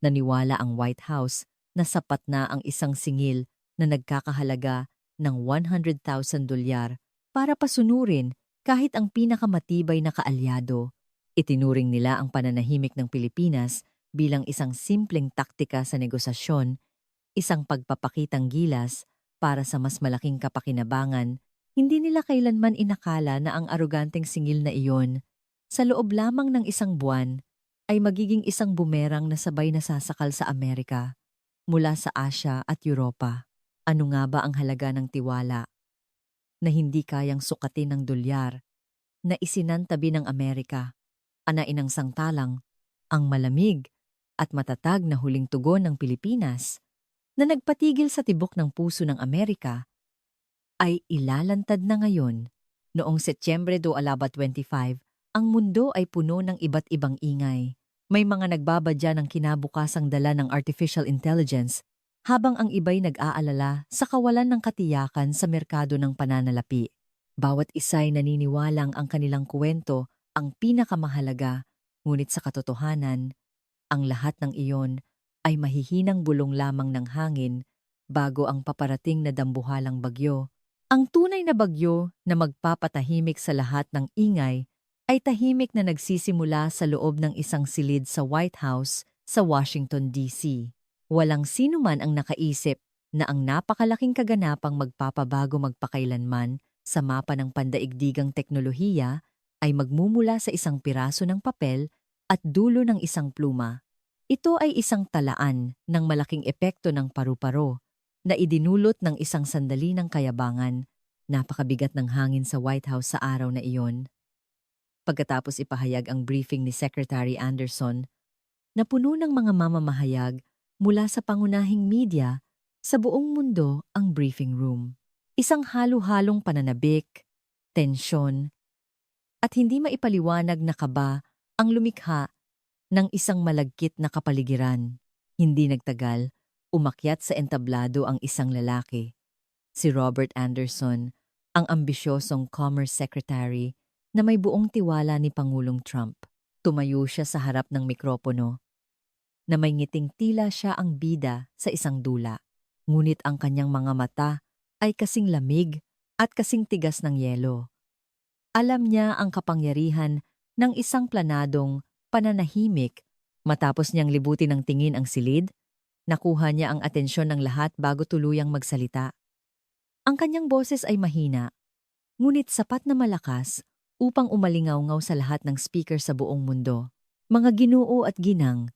Naniwala ang White House na sapat na ang isang singil na nagkakahalaga ng $100,000 para pasunurin kahit ang pinakamatibay na kaalyado. Itinuring nila ang pananahimik ng Pilipinas bilang isang simpleng taktika sa negosasyon, isang pagpapakitang gilas para sa mas malaking kapakinabangan. Hindi nila kailanman inakala na ang aroganteng singil na iyon, sa loob lamang ng isang buwan, ay magiging isang bumerang na sabay nasasakal sa Amerika, mula sa Asya at Europa. Ano nga ba ang halaga ng tiwala na hindi kayang sukatin ng dolyar na isinantabi ng Amerika? Anain ng sangtalang, ang malamig at matatag na huling tugon ng Pilipinas na nagpatigil sa tibok ng puso ng Amerika ay ilalantad na ngayon. Noong Setyembre 25, ang mundo ay puno ng iba't ibang ingay. May mga nagbabadya ng kinabukasang dala ng artificial intelligence, habang ang iba'y nag-aalala sa kawalan ng katiyakan sa merkado ng pananalapi. Bawat isa'y naniniwalang ang kanilang kwento ang pinakamahalaga, ngunit sa katotohanan, ang lahat ng iyon ay mahihinang bulong lamang ng hangin bago ang paparating na dambuhalang bagyo. Ang tunay na bagyo na magpapatahimik sa lahat ng ingay ay tahimik na nagsisimula sa loob ng isang silid sa White House sa Washington, D.C. Walang sino man ang nakaisip na ang napakalaking kaganapang magpapabago magpakailanman sa mapa ng pandaigdigang teknolohiya ay magmumula sa isang piraso ng papel at dulo ng isang pluma. Ito ay isang talaan ng malaking epekto ng paru-paro na idinulot ng isang sandali ng kayabangan. Napakabigat ng hangin sa White House sa araw na iyon. Pagkatapos ipahayag ang briefing ni Secretary Anderson, na puno ng mga mamamahayag mula sa pangunahing media sa buong mundo ang briefing room. Isang halo-halong pananabik, tensyon, at hindi maipaliwanag na kaba ang lumikha ng isang malagkit na kapaligiran. Hindi nagtagal, umakyat sa entablado ang isang lalaki, si Robert Anderson, ang ambisyosong Commerce Secretary na may buong tiwala ni Pangulong Trump. Tumayo siya sa harap ng mikropono, na may ngiting tila siya ang bida sa isang dula. Ngunit ang kanyang mga mata ay kasing lamig at kasing tigas ng yelo. Alam niya ang kapangyarihan ng isang planadong pananahimik. Matapos niyang libutin ng tingin ang silid, nakuha niya ang atensyon ng lahat bago tuluyang magsalita. Ang kanyang boses ay mahina, ngunit sapat na malakas upang umalingaw-ngaw sa lahat ng speaker sa buong mundo. Mga ginoo at ginang,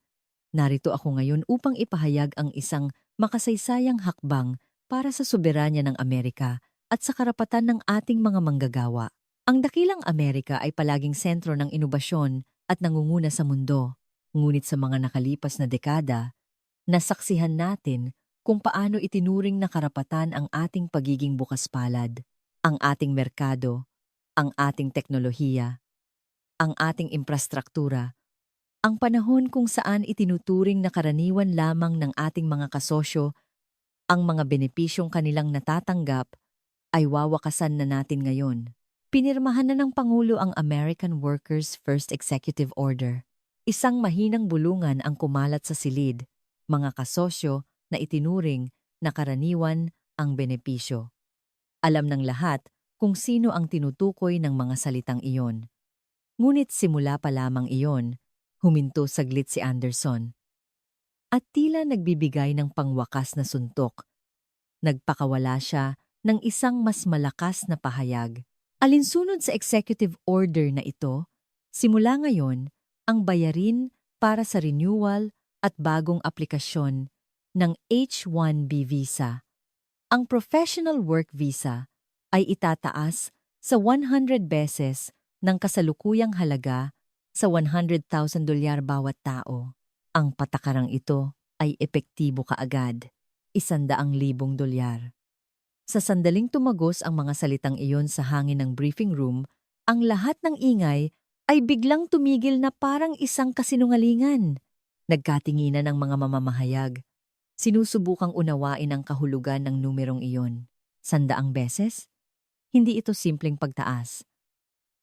narito ako ngayon upang ipahayag ang isang makasaysayang hakbang para sa soberanya ng Amerika at sa karapatan ng ating mga manggagawa. Ang dakilang Amerika ay palaging sentro ng inobasyon at nangunguna sa mundo. Ngunit sa mga nakalipas na dekada, nasaksihan natin kung paano itinuring na karapatan ang ating pagiging bukas palad, ang ating merkado, ang ating teknolohiya, ang ating infrastruktura, ang panahon kung saan itinuturing na karaniwan lamang ng ating mga kasosyo ang mga benepisyong kanilang natatanggap ay wawakasan na natin ngayon. Pinirmahan na ng Pangulo ang American Workers' First Executive Order. Isang mahinang bulungan ang kumalat sa silid, mga kasosyo na itinuring na karaniwan ang benepisyo. Alam ng lahat kung sino ang tinutukoy ng mga salitang iyon. Ngunit simula pa lamang iyon, huminto saglit si Anderson. At tila nagbibigay ng pangwakas na suntok. Nagpakawala siya ng isang mas malakas na pahayag. Alinsunod sa executive order na ito, simula ngayon, ang bayarin para sa renewal at bagong aplikasyon ng H-1B visa, ang Professional Work Visa, ay itataas sa 100 beses ng kasalukuyang halaga sa $100,000 bawat tao. Ang patakarang ito ay epektibo kaagad, $100,000. Sa sandaling tumagos ang mga salitang iyon sa hangin ng briefing room, ang lahat ng ingay ay biglang tumigil na parang isang kasinungalingan. Nagkatinginan ang mga mamamahayag. Sinusubukang unawain ang kahulugan ng numerong iyon. 100 beses? Hindi ito simpleng pagtaas.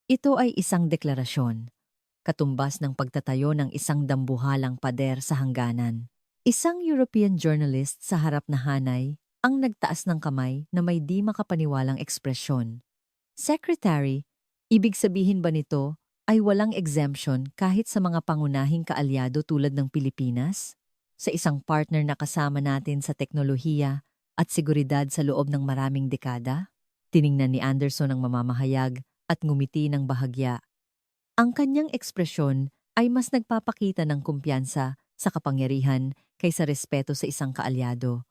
Ito ay isang deklarasyon, katumbas ng pagtatayo ng isang dambuhalang pader sa hangganan. Isang European journalist sa harap na hanay ang nagtaas ng kamay na may di makapaniwalang ekspresyon. Secretary, ibig sabihin ba nito ay walang exemption kahit sa mga pangunahing kaalyado tulad ng Pilipinas? Sa isang partner na kasama natin sa teknolohiya at seguridad sa loob ng maraming dekada? Tiningnan ni Anderson ang mamamahayag at ngumiti ng bahagya. Ang kanyang ekspresyon ay mas nagpapakita ng kumpiyansa sa kapangyarihan kaysa respeto sa isang kaalyado.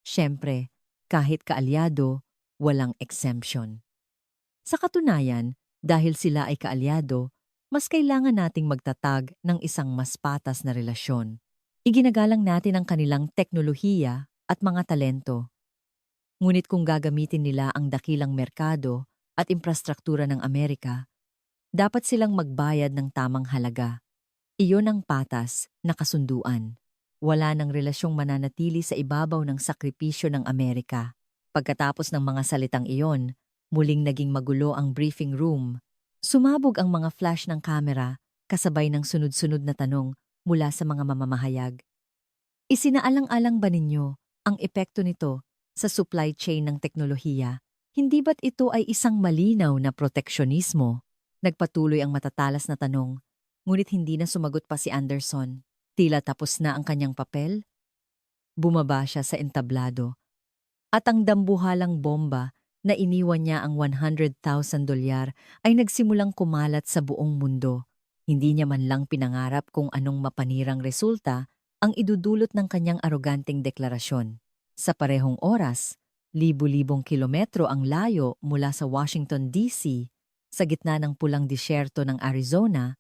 Siyempre, kahit kaalyado, walang exemption. Sa katunayan, dahil sila ay kaalyado, mas kailangan nating magtatag ng isang mas patas na relasyon. Iginagalang natin ang kanilang teknolohiya at mga talento. Ngunit kung gagamitin nila ang dakilang merkado at infrastruktura ng Amerika, dapat silang magbayad ng tamang halaga. Iyon ang patas na kasunduan. Wala ng relasyong mananatili sa ibabaw ng sakripisyo ng Amerika. Pagkatapos ng mga salitang iyon, muling naging magulo ang briefing room. Sumabog ang mga flash ng kamera kasabay ng sunod-sunod na tanong mula sa mga mamamahayag. Isinaalang-alang ba ninyo ang epekto nito sa supply chain ng teknolohiya? Hindi ba't ito ay isang malinaw na proteksyonismo? Nagpatuloy ang matatalas na tanong, ngunit hindi na sumagot pa si Anderson. Tila tapos na ang kanyang papel. Bumaba siya sa entablado. At ang dambuhalang bomba na iniwan niya ang $100,000 ay nagsimulang kumalat sa buong mundo. Hindi niya man lang pinangarap kung anong mapanirang resulta ang idudulot ng kanyang aroganteng deklarasyon. Sa parehong oras, libu-libong kilometro ang layo mula sa Washington, D.C., sa gitna ng pulang disyerto ng Arizona,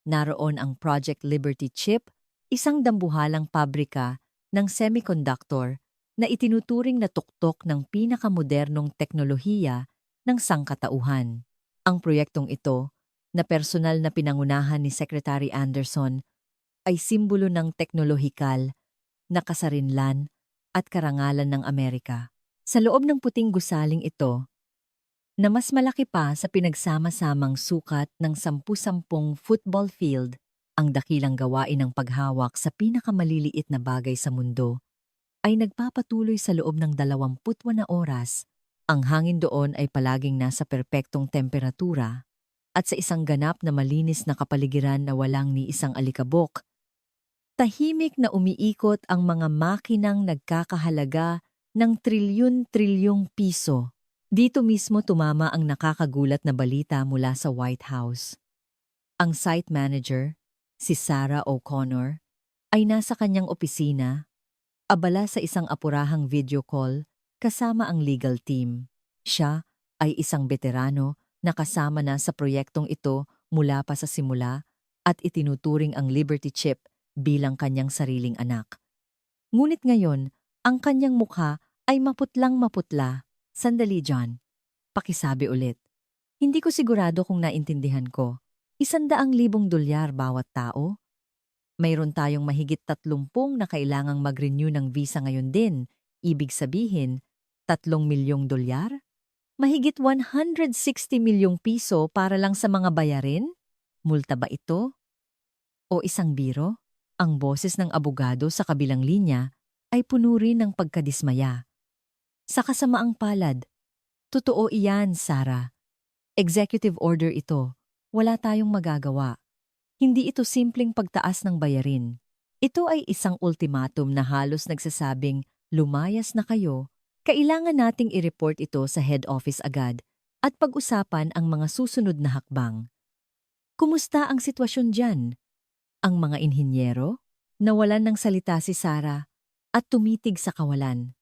naroon ang Project Liberty Chip, isang dambuhalang pabrika ng semiconductor na itinuturing na tuktok ng pinakamodernong teknolohiya ng sangkatauhan. Ang proyektong ito, na personal na pinangunahan ni Secretary Anderson, ay simbolo ng teknolohikal na kasarinlan at karangalan ng Amerika. Sa loob ng puting gusaling ito, na mas malaki pa sa pinagsama-samang sukat ng 10-10 football field, ang dakilang gawain ng paghawak sa pinakamaliliit na bagay sa mundo, ay nagpapatuloy sa loob ng 21 na oras. Ang hangin doon ay palaging nasa perpektong temperatura at sa isang ganap na malinis na kapaligiran na walang ni isang alikabok. Tahimik na umiikot ang mga makinang nagkakahalaga ng trilyon-trilyong piso. Dito mismo tumama ang nakakagulat na balita mula sa White House. Ang site manager, si Sarah O'Connor, ay nasa kanyang opisina, abala sa isang apurahang video call kasama ang legal team. Siya ay isang veterano na kasama na sa proyektong ito mula pa sa simula at itinuturing ang Liberty Chip bilang kanyang sariling anak. Ngunit ngayon, ang kanyang mukha ay maputlang maputla. Sandali, John. Pakisabi ulit. Hindi ko sigurado kung naintindihan ko. $100,000 bawat tao? Mayroon tayong mahigit 30 na kailangang mag-renew ng visa ngayon din. Ibig sabihin, $3 milyong? Mahigit 160 milyong piso para lang sa mga bayarin? Multa ba ito? O isang biro? Ang boses ng abogado sa kabilang linya ay puno rin ng pagkadismaya. Sa kasamaang palad, totoo iyan, Sarah. Executive order ito. Wala tayong magagawa. Hindi ito simpleng pagtaas ng bayarin. Ito ay isang ultimatum na halos nagsasabing, lumayas na kayo. Kailangan nating i-report ito sa head office agad at pag-usapan ang mga susunod na hakbang. Kumusta ang sitwasyon dyan? Ang mga inhinyero? Nawalan ng salita si Sarah at tumitig sa kawalan.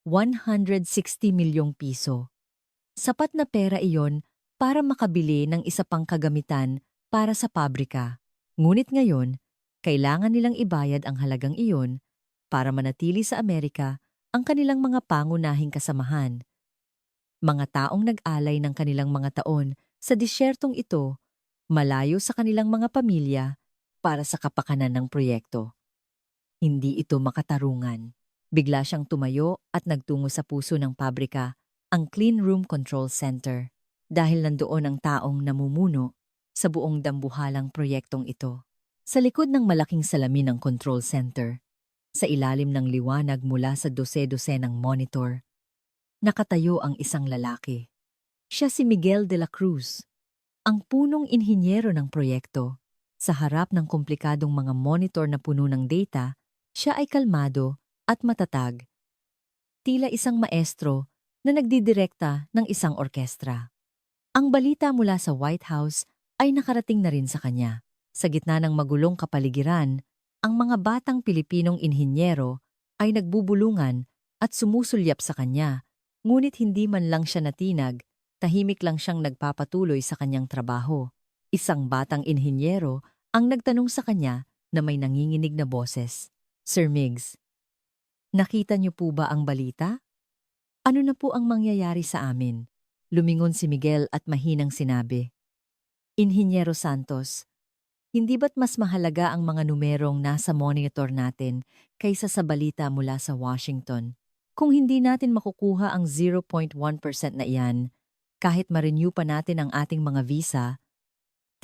160 milyong piso. Sapat na pera iyon para makabili ng isa pang kagamitan para sa pabrika. Ngunit ngayon, kailangan nilang ibayad ang halagang iyon para manatili sa Amerika ang kanilang mga pangunahing kasamahan. Mga taong nag-alay ng kanilang mga taon sa disyertong ito, malayo sa kanilang mga pamilya para sa kapakanan ng proyekto. Hindi ito makatarungan. Bigla siyang tumayo at nagtungo sa puso ng pabrika, ang Clean Room Control Center, dahil nandoon ang taong namumuno sa buong dambuhalang proyektong ito. Sa likod ng malaking salamin ng control center, Sa ilalim ng liwanag mula sa dose-dosenang monitor, nakatayo ang isang lalaki. Siya si Miguel de la Cruz, ang punong inhinyero ng proyekto. Sa harap ng komplikadong mga monitor na puno ng data, siya ay kalmado at matatag, tila isang maestro na nagdidirekta ng isang orkestra. Ang balita mula sa White House ay nakarating na rin sa kanya. Sa gitna ng magulong kapaligiran, ang mga batang Pilipinong inhinyero ay nagbubulungan at sumusulyap sa kanya, ngunit hindi man lang siya natinag, tahimik lang siyang nagpapatuloy sa kanyang trabaho. Isang batang inhinyero ang nagtanong sa kanya na may nanginginig na boses. Sir Migs, nakita niyo po ba ang balita? Ano na po ang mangyayari sa amin? Lumingon si Miguel at mahinang sinabi, Inhinyero Santos, hindi ba't mas mahalaga ang mga numerong nasa monitor natin kaysa sa balita mula sa Washington? Kung hindi natin makukuha ang 0.1% na iyan, kahit ma-renew pa natin ang ating mga visa,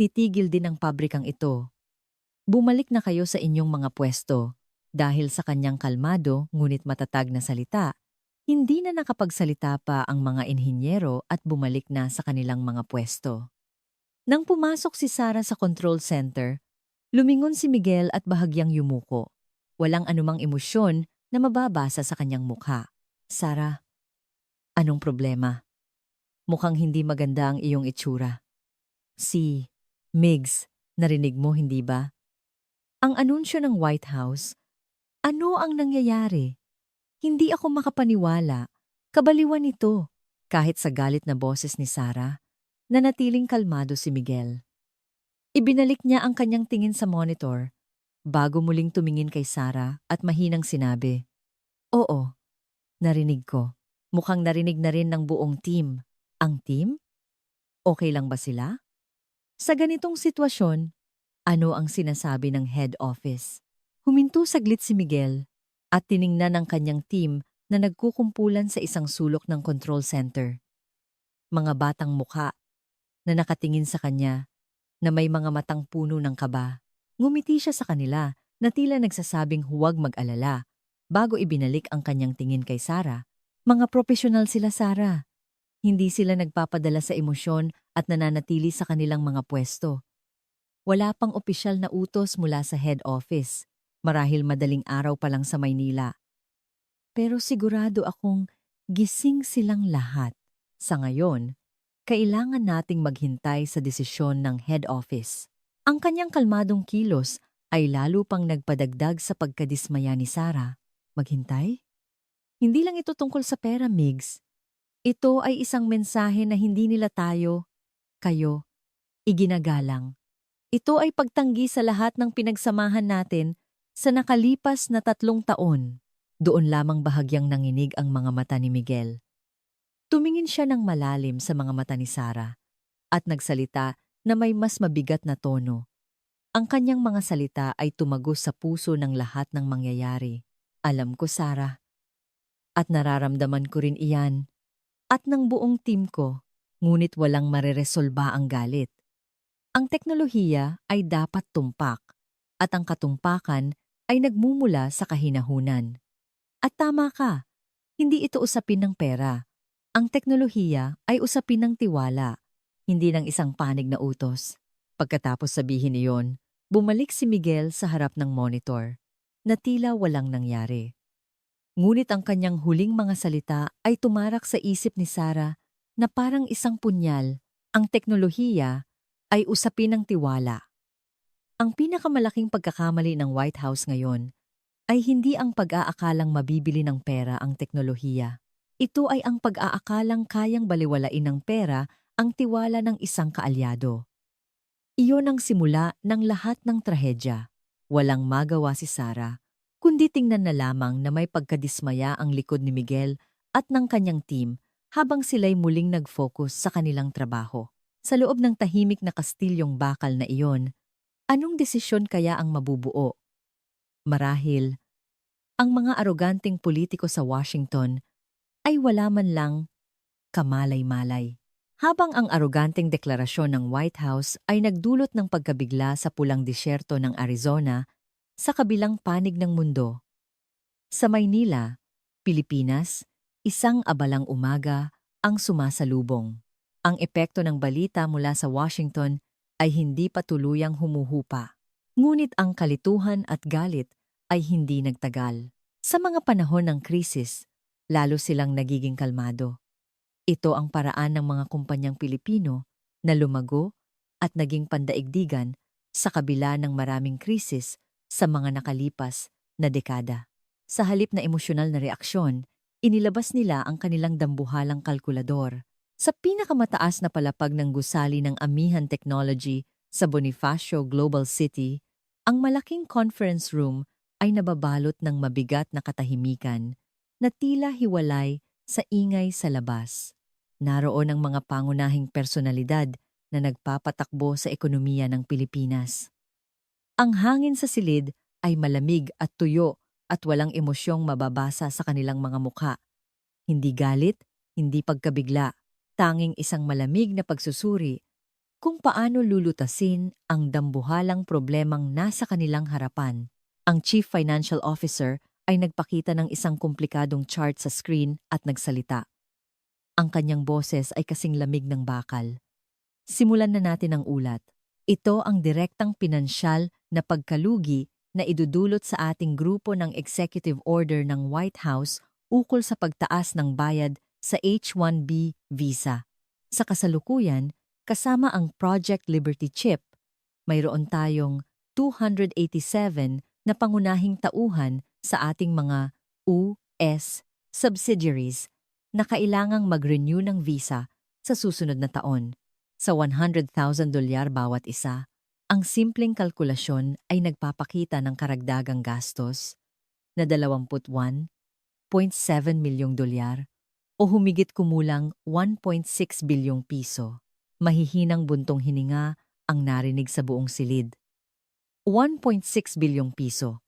titigil din ang pabrikang ito. Bumalik na kayo sa inyong mga pwesto. Dahil sa kanyang kalmado ngunit matatag na salita, hindi na nakapagsalita pa ang mga inhinyero at bumalik na sa kanilang mga pwesto. Nang pumasok si Sarah sa control center, lumingon si Miguel at bahagyang yumuko. Walang anumang emosyon na mababasa sa kanyang mukha. Sarah, anong problema? Mukhang hindi maganda ang iyong itsura. Si Migs, narinig mo hindi ba? Ang anunsyo ng White House, ano ang nangyayari? Hindi ako makapaniwala. Kabaliwan ito. Kahit sa galit na boses ni Sarah, nanatiling kalmado si Miguel. Ibinalik niya ang kanyang tingin sa monitor, bago muling tumingin kay Sarah at mahinang sinabi, Oo, narinig ko. Mukhang narinig na rin ng buong team. Ang team? Okay lang ba sila? Sa ganitong sitwasyon, ano ang sinasabi ng head office? Huminto saglit si Miguel at tiningnan ang kanyang team na nagkukumpulan sa isang sulok ng control center. Mga batang mukha na nakatingin sa kanya na may mga matang puno ng kaba. Ngumiti siya sa kanila na tila nagsasabing huwag mag-alala bago ibinalik ang kanyang tingin kay Sarah. Mga profesional sila, Sarah. Hindi sila nagpapadala sa emosyon at nananatili sa kanilang mga pwesto. Wala pang opisyal na utos mula sa head office. Marahil madaling araw pa lang sa Maynila. Pero sigurado akong gising silang lahat. Sa ngayon, kailangan nating maghintay sa desisyon ng head office. Ang kanyang kalmadong kilos ay lalo pang nagpadagdag sa pagkadismaya ni Sarah. Maghintay? Hindi lang ito tungkol sa pera, Migs. Ito ay isang mensahe na hindi nila kayo, iginagalang. Ito ay pagtanggi sa lahat ng pinagsamahan natin sa nakalipas na 3 taon. Doon lamang bahagyang nanginig ang mga mata ni Miguel. Tumingin siya ng malalim sa mga mata ni Sarah at nagsalita na may mas mabigat na tono. Ang kanyang mga salita ay tumagos sa puso ng lahat ng mangyayari. Alam ko, Sarah, at nararamdaman ko rin iyan, at ng buong team ko, ngunit walang mareresolba ang galit. Ang teknolohiya ay dapat tumpak, at ang katumpakan ay nagmumula sa kahinahunan. At tama ka, hindi ito usapin ng pera. Ang teknolohiya ay usapin ng tiwala, hindi ng isang panig na utos. Pagkatapos sabihin iyon, bumalik si Miguel sa harap ng monitor, na tila walang nangyari. Ngunit ang kanyang huling mga salita ay tumarak sa isip ni Sarah na parang isang punyal. Ang teknolohiya ay usapin ng tiwala. Ang pinakamalaking pagkakamali ng White House ngayon ay hindi ang pag-aakalang mabibili ng pera ang teknolohiya. Ito ay ang pag-aakalang kayang baliwalain ng pera ang tiwala ng isang kaalyado. Iyon ang simula ng lahat ng trahedya. Walang magawa si Sarah, kundi tingnan na lamang na may pagkadismaya ang likod ni Miguel at ng kanyang team habang sila'y muling nag-focus sa kanilang trabaho. Sa loob ng tahimik na kastilyong bakal na iyon, anong desisyon kaya ang mabubuo? Marahil, ang mga aroganteng politiko sa Washington ay wala man lang kamalay-malay. Habang ang aroganteng deklarasyon ng White House ay nagdulot ng pagkabigla sa pulang disyerto ng Arizona, sa kabilang panig ng mundo, Sa Maynila, Pilipinas, isang abalang umaga ang sumasalubong. Ang epekto ng balita mula sa Washington ay hindi pa tuluyang humuhupa. Ngunit ang kalituhan at galit ay hindi nagtagal. Sa mga panahon ng krisis, lalo silang nagiging kalmado. Ito ang paraan ng mga kumpanyang Pilipino na lumago at naging pandaigdigan sa kabila ng maraming krisis sa mga nakalipas na dekada. Sa halip na emosyonal na reaksyon, inilabas nila ang kanilang dambuhalang kalkulador. Sa pinakamataas na palapag ng gusali ng Amihan Technology sa Bonifacio Global City, ang malaking conference room ay nababalot ng mabigat na katahimikan na tila hiwalay sa ingay sa labas. Naroon ang mga pangunahing personalidad na nagpapatakbo sa ekonomiya ng Pilipinas. Ang hangin sa silid ay malamig at tuyo at walang emosyong mababasa sa kanilang mga mukha. Hindi galit, hindi pagkabigla, tanging isang malamig na pagsusuri kung paano lulutasin ang dambuhalang problemang nasa kanilang harapan. Ang Chief Financial Officer ay nagpakita ng isang komplikadong chart sa screen at nagsalita. Ang kanyang boses ay kasing lamig ng bakal. Simulan na natin ang ulat. Ito ang direktang pinansyal na pagkalugi na idudulot sa ating grupo ng Executive Order ng White House ukol sa pagtaas ng bayad sa H-1B visa. Sa kasalukuyan, kasama ang Project Liberty Chip, mayroon tayong 287 na pangunahing tauhan sa ating mga US subsidiaries na kailangang mag-renew ng visa sa susunod na taon. Sa $100,000 bawat isa, ang simpleng kalkulasyon ay nagpapakita ng karagdagang gastos na $21.7 milyong o humigit kumulang 1.6 bilyong piso. Mahihinang buntong hininga ang narinig sa buong silid. 1.6 bilyong piso.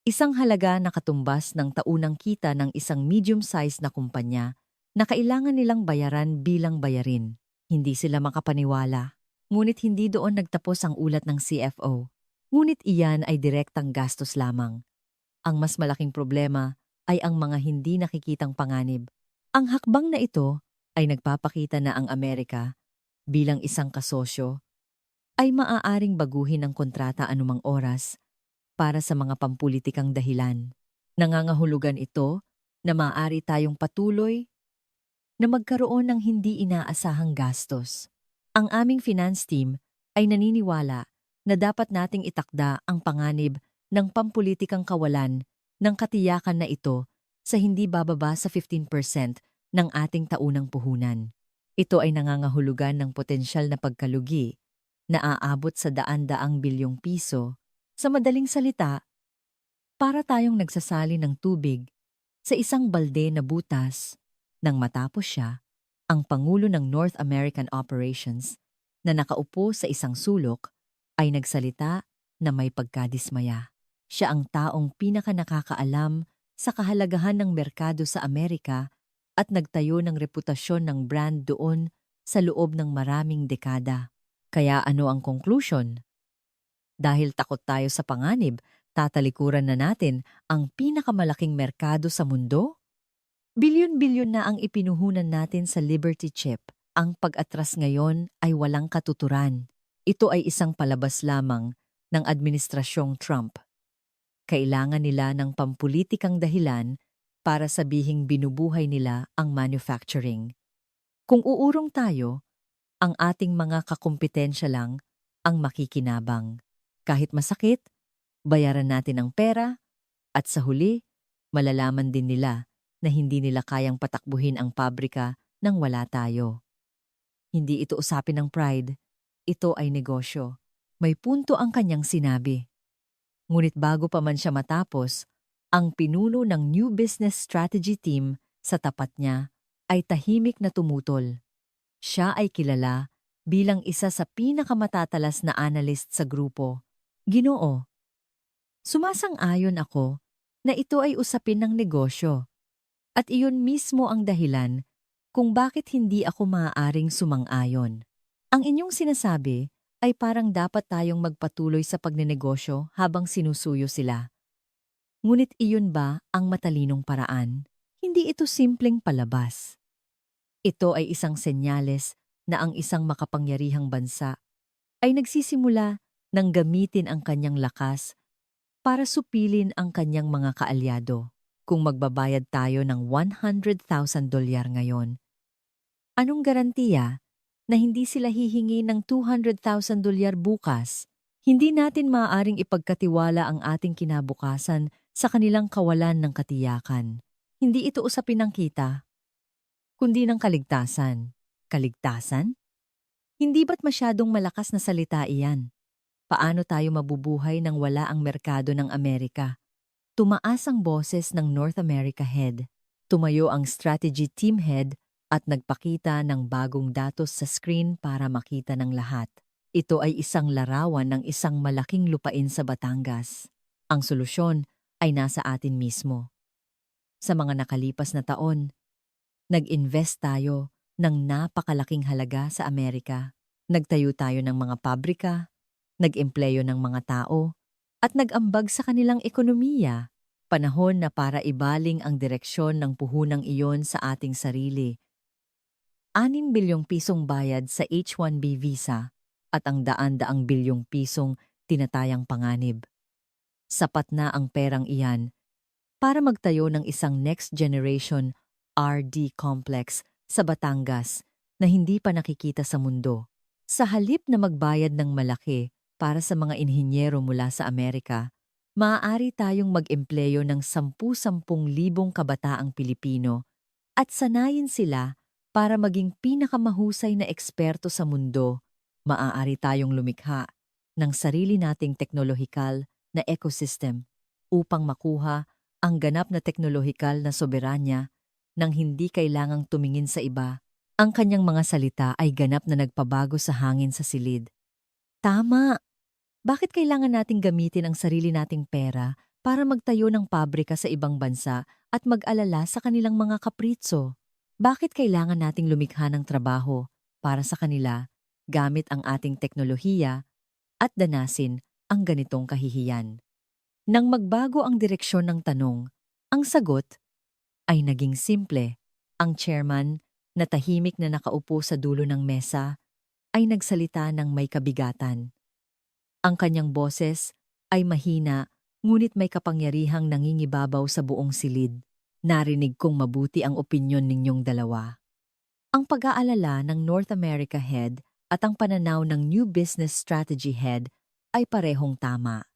Isang halaga na katumbas ng taunang kita ng isang medium-sized na kumpanya na kailangan nilang bayaran bilang bayarin. Hindi sila makapaniwala. Ngunit hindi doon nagtapos ang ulat ng CFO. Ngunit iyan ay direktang gastos lamang. Ang mas malaking problema ay ang mga hindi nakikitang panganib. Ang hakbang na ito ay nagpapakita na ang Amerika, bilang isang kasosyo, ay maaaring baguhin ang kontrata anumang oras para sa mga pampulitikang dahilan. Nangangahulugan ito na maaari tayong patuloy na magkaroon ng hindi inaasahang gastos. Ang aming finance team ay naniniwala na dapat nating itakda ang panganib ng pampulitikang kawalan ng katiyakan na ito sa hindi bababa sa 15% ng ating taunang puhunan. Ito ay nangangahulugan ng potensyal na pagkalugi na aabot sa daan-daang bilyong piso. Sa madaling salita, para tayong nagsasali ng tubig sa isang balde na butas. Nang matapos siya, ang Pangulo ng North American Operations na nakaupo sa isang sulok ay nagsalita na may pagkadismaya. Siya ang taong pinakanakakaalam sa kahalagahan ng merkado sa Amerika at nagtayo ng reputasyon ng brand doon sa loob ng maraming dekada. Kaya ano ang conclusion? Dahil takot tayo sa panganib, tatalikuran na natin ang pinakamalaking merkado sa mundo? Bilyon-bilyon na ang ipinuhunan natin sa Liberty Chip. Ang pag-atras ngayon ay walang katuturan. Ito ay isang palabas lamang ng Administrasyong Trump. Kailangan nila ng pampulitikang dahilan para sabihing binubuhay nila ang manufacturing. Kung uurong tayo, ang ating mga kakumpetensya lang ang makikinabang. Kahit masakit, bayaran natin ang pera at sa huli, malalaman din nila na hindi nila kayang patakbuhin ang pabrika nang wala tayo. Hindi ito usapin ng pride, ito ay negosyo. May punto ang kanyang sinabi. Ngunit bago pa man siya matapos, ang pinuno ng New Business Strategy Team sa tapat niya ay tahimik na tumutol. Siya ay kilala bilang isa sa pinakamatatalas na analyst sa grupo. Ginoo, sumasang-ayon ako na ito ay usapin ng negosyo. At iyon mismo ang dahilan kung bakit hindi ako maaaring sumang-ayon. Ang inyong sinasabi ay parang dapat tayong magpatuloy sa pagnenegosyo habang sinusuyo sila. Ngunit iyon ba ang matalinong paraan? Hindi ito simpleng palabas. Ito ay isang senyales na ang isang makapangyarihang bansa ay nagsisimula ng gamitin ang kanyang lakas para supilin ang kanyang mga kaalyado. Kung magbabayad tayo ng $100,000 ngayon, anong garantiya na hindi sila hihingi ng $200,000 bukas? Hindi natin maaaring ipagkatiwala ang ating kinabukasan sa kanilang kawalan ng katiyakan. Hindi ito usapin ng kita, kundi ng kaligtasan. Kaligtasan? Hindi ba't masyadong malakas na salita iyan? Paano tayo mabubuhay nang wala ang merkado ng Amerika? Tumaas ang boses ng North America Head. Tumayo ang Strategy Team Head at nagpakita ng bagong datos sa screen para makita ng lahat. Ito ay isang larawan ng isang malaking lupain sa Batangas. Ang solusyon ay nasa atin mismo. Sa mga nakalipas na taon, nag-invest tayo ng napakalaking halaga sa Amerika. Nagtayo tayo ng mga pabrika, nag-empleyo ng mga tao, at nag-ambag sa kanilang ekonomiya. Panahon na para ibaling ang direksyon ng puhunang iyon sa ating sarili. 6 bilyong pisong bayad sa H-1B visa at ang daan-daang bilyong pisong tinatayang panganib. Sapat na ang perang iyan para magtayo ng isang next generation RD complex sa Batangas na hindi pa nakikita sa mundo. Sa halip na magbayad ng malaki para sa mga inhinyero mula sa Amerika, maaari tayong mag-empleyo ng 10,000 kabataang Pilipino at sanayin sila para maging pinakamahusay na eksperto sa mundo. Maaari tayong lumikha ng sarili nating teknolohikal na ecosystem upang makuha ang ganap na teknolohikal na soberanya nang hindi kailangang tumingin sa iba. Ang kanyang mga salita ay ganap na nagpabago sa hangin sa silid. Tama! Bakit kailangan nating gamitin ang sarili nating pera para magtayo ng pabrika sa ibang bansa at mag-alala sa kanilang mga kapritso? Bakit kailangan nating lumikha ng trabaho para sa kanila gamit ang ating teknolohiya at danasin ang ganitong kahihiyan? Nang magbago ang direksyon ng tanong, ang sagot ay naging simple. Ang chairman, na tahimik na nakaupo sa dulo ng mesa, ay nagsalita ng may kabigatan. Ang kanyang boses ay mahina, ngunit may kapangyarihang nangingibabaw sa buong silid. Narinig kong mabuti ang opinyon ninyong dalawa. Ang pag-aalala ng North America Head at ang pananaw ng New Business Strategy Head ay parehong tama.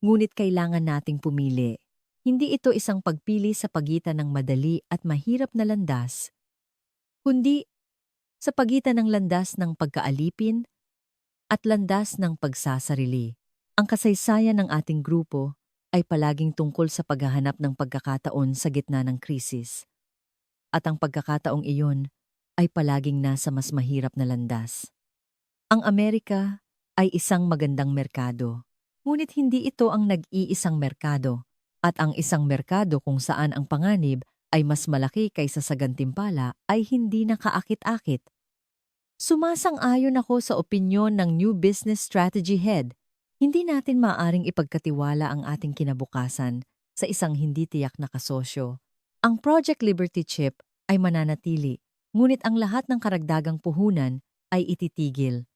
Ngunit kailangan nating pumili. Hindi ito isang pagpili sa pagitan ng madali at mahirap na landas, kundi sa pagitan ng landas ng pagkaalipin at landas ng pagsasarili. Ang kasaysayan ng ating grupo ay palaging tungkol sa paghahanap ng pagkakataon sa gitna ng krisis. At ang pagkakataong iyon ay palaging nasa mas mahirap na landas. Ang Amerika ay isang magandang merkado, ngunit hindi ito ang nag-iisang merkado. At ang isang merkado kung saan ang panganib ay mas malaki kaysa sa gantimpala ay hindi nakaakit-akit. Sumasang-ayon ako sa opinyon ng New Business Strategy Head. Hindi natin maaaring ipagkatiwala ang ating kinabukasan sa isang hindi tiyak na kasosyo. Ang Project Liberty Chip ay mananatili, ngunit ang lahat ng karagdagang puhunan ay ititigil.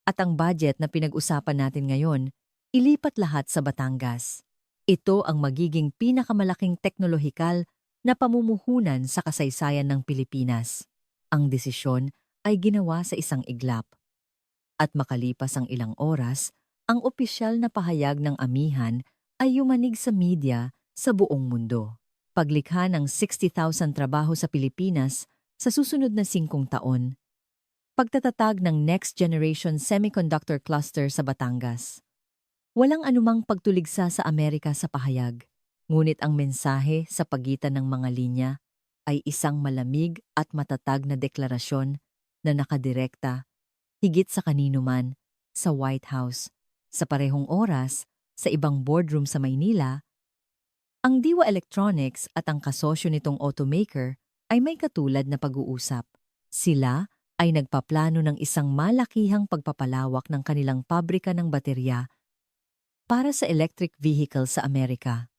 At ang budget na pinag-usapan natin ngayon, ilipat lahat sa Batangas. Ito ang magiging pinakamalaking teknolohikal na pamumuhunan sa kasaysayan ng Pilipinas. Ang desisyon ay ginawa sa isang iglap. At makalipas ang ilang oras, ang opisyal na pahayag ng amihan ay yumanig sa media sa buong mundo. Paglikha ng 60,000 trabaho sa Pilipinas sa susunod na 5 taon. Pagtatatag ng Next Generation Semiconductor Cluster sa Batangas. Walang anumang pagtuligsa sa Amerika sa pahayag, ngunit ang mensahe sa pagitan ng mga linya ay isang malamig at matatag na deklarasyon na nakadirekta, higit sa kanino man, sa White House. Sa parehong oras, sa ibang boardroom sa Maynila, ang Diwa Electronics at ang kasosyo nitong automaker ay may katulad na pag-uusap. Sila ay nagpaplano ng isang malakihang pagpapalawak ng kanilang pabrika ng baterya para sa electric vehicle sa Amerika.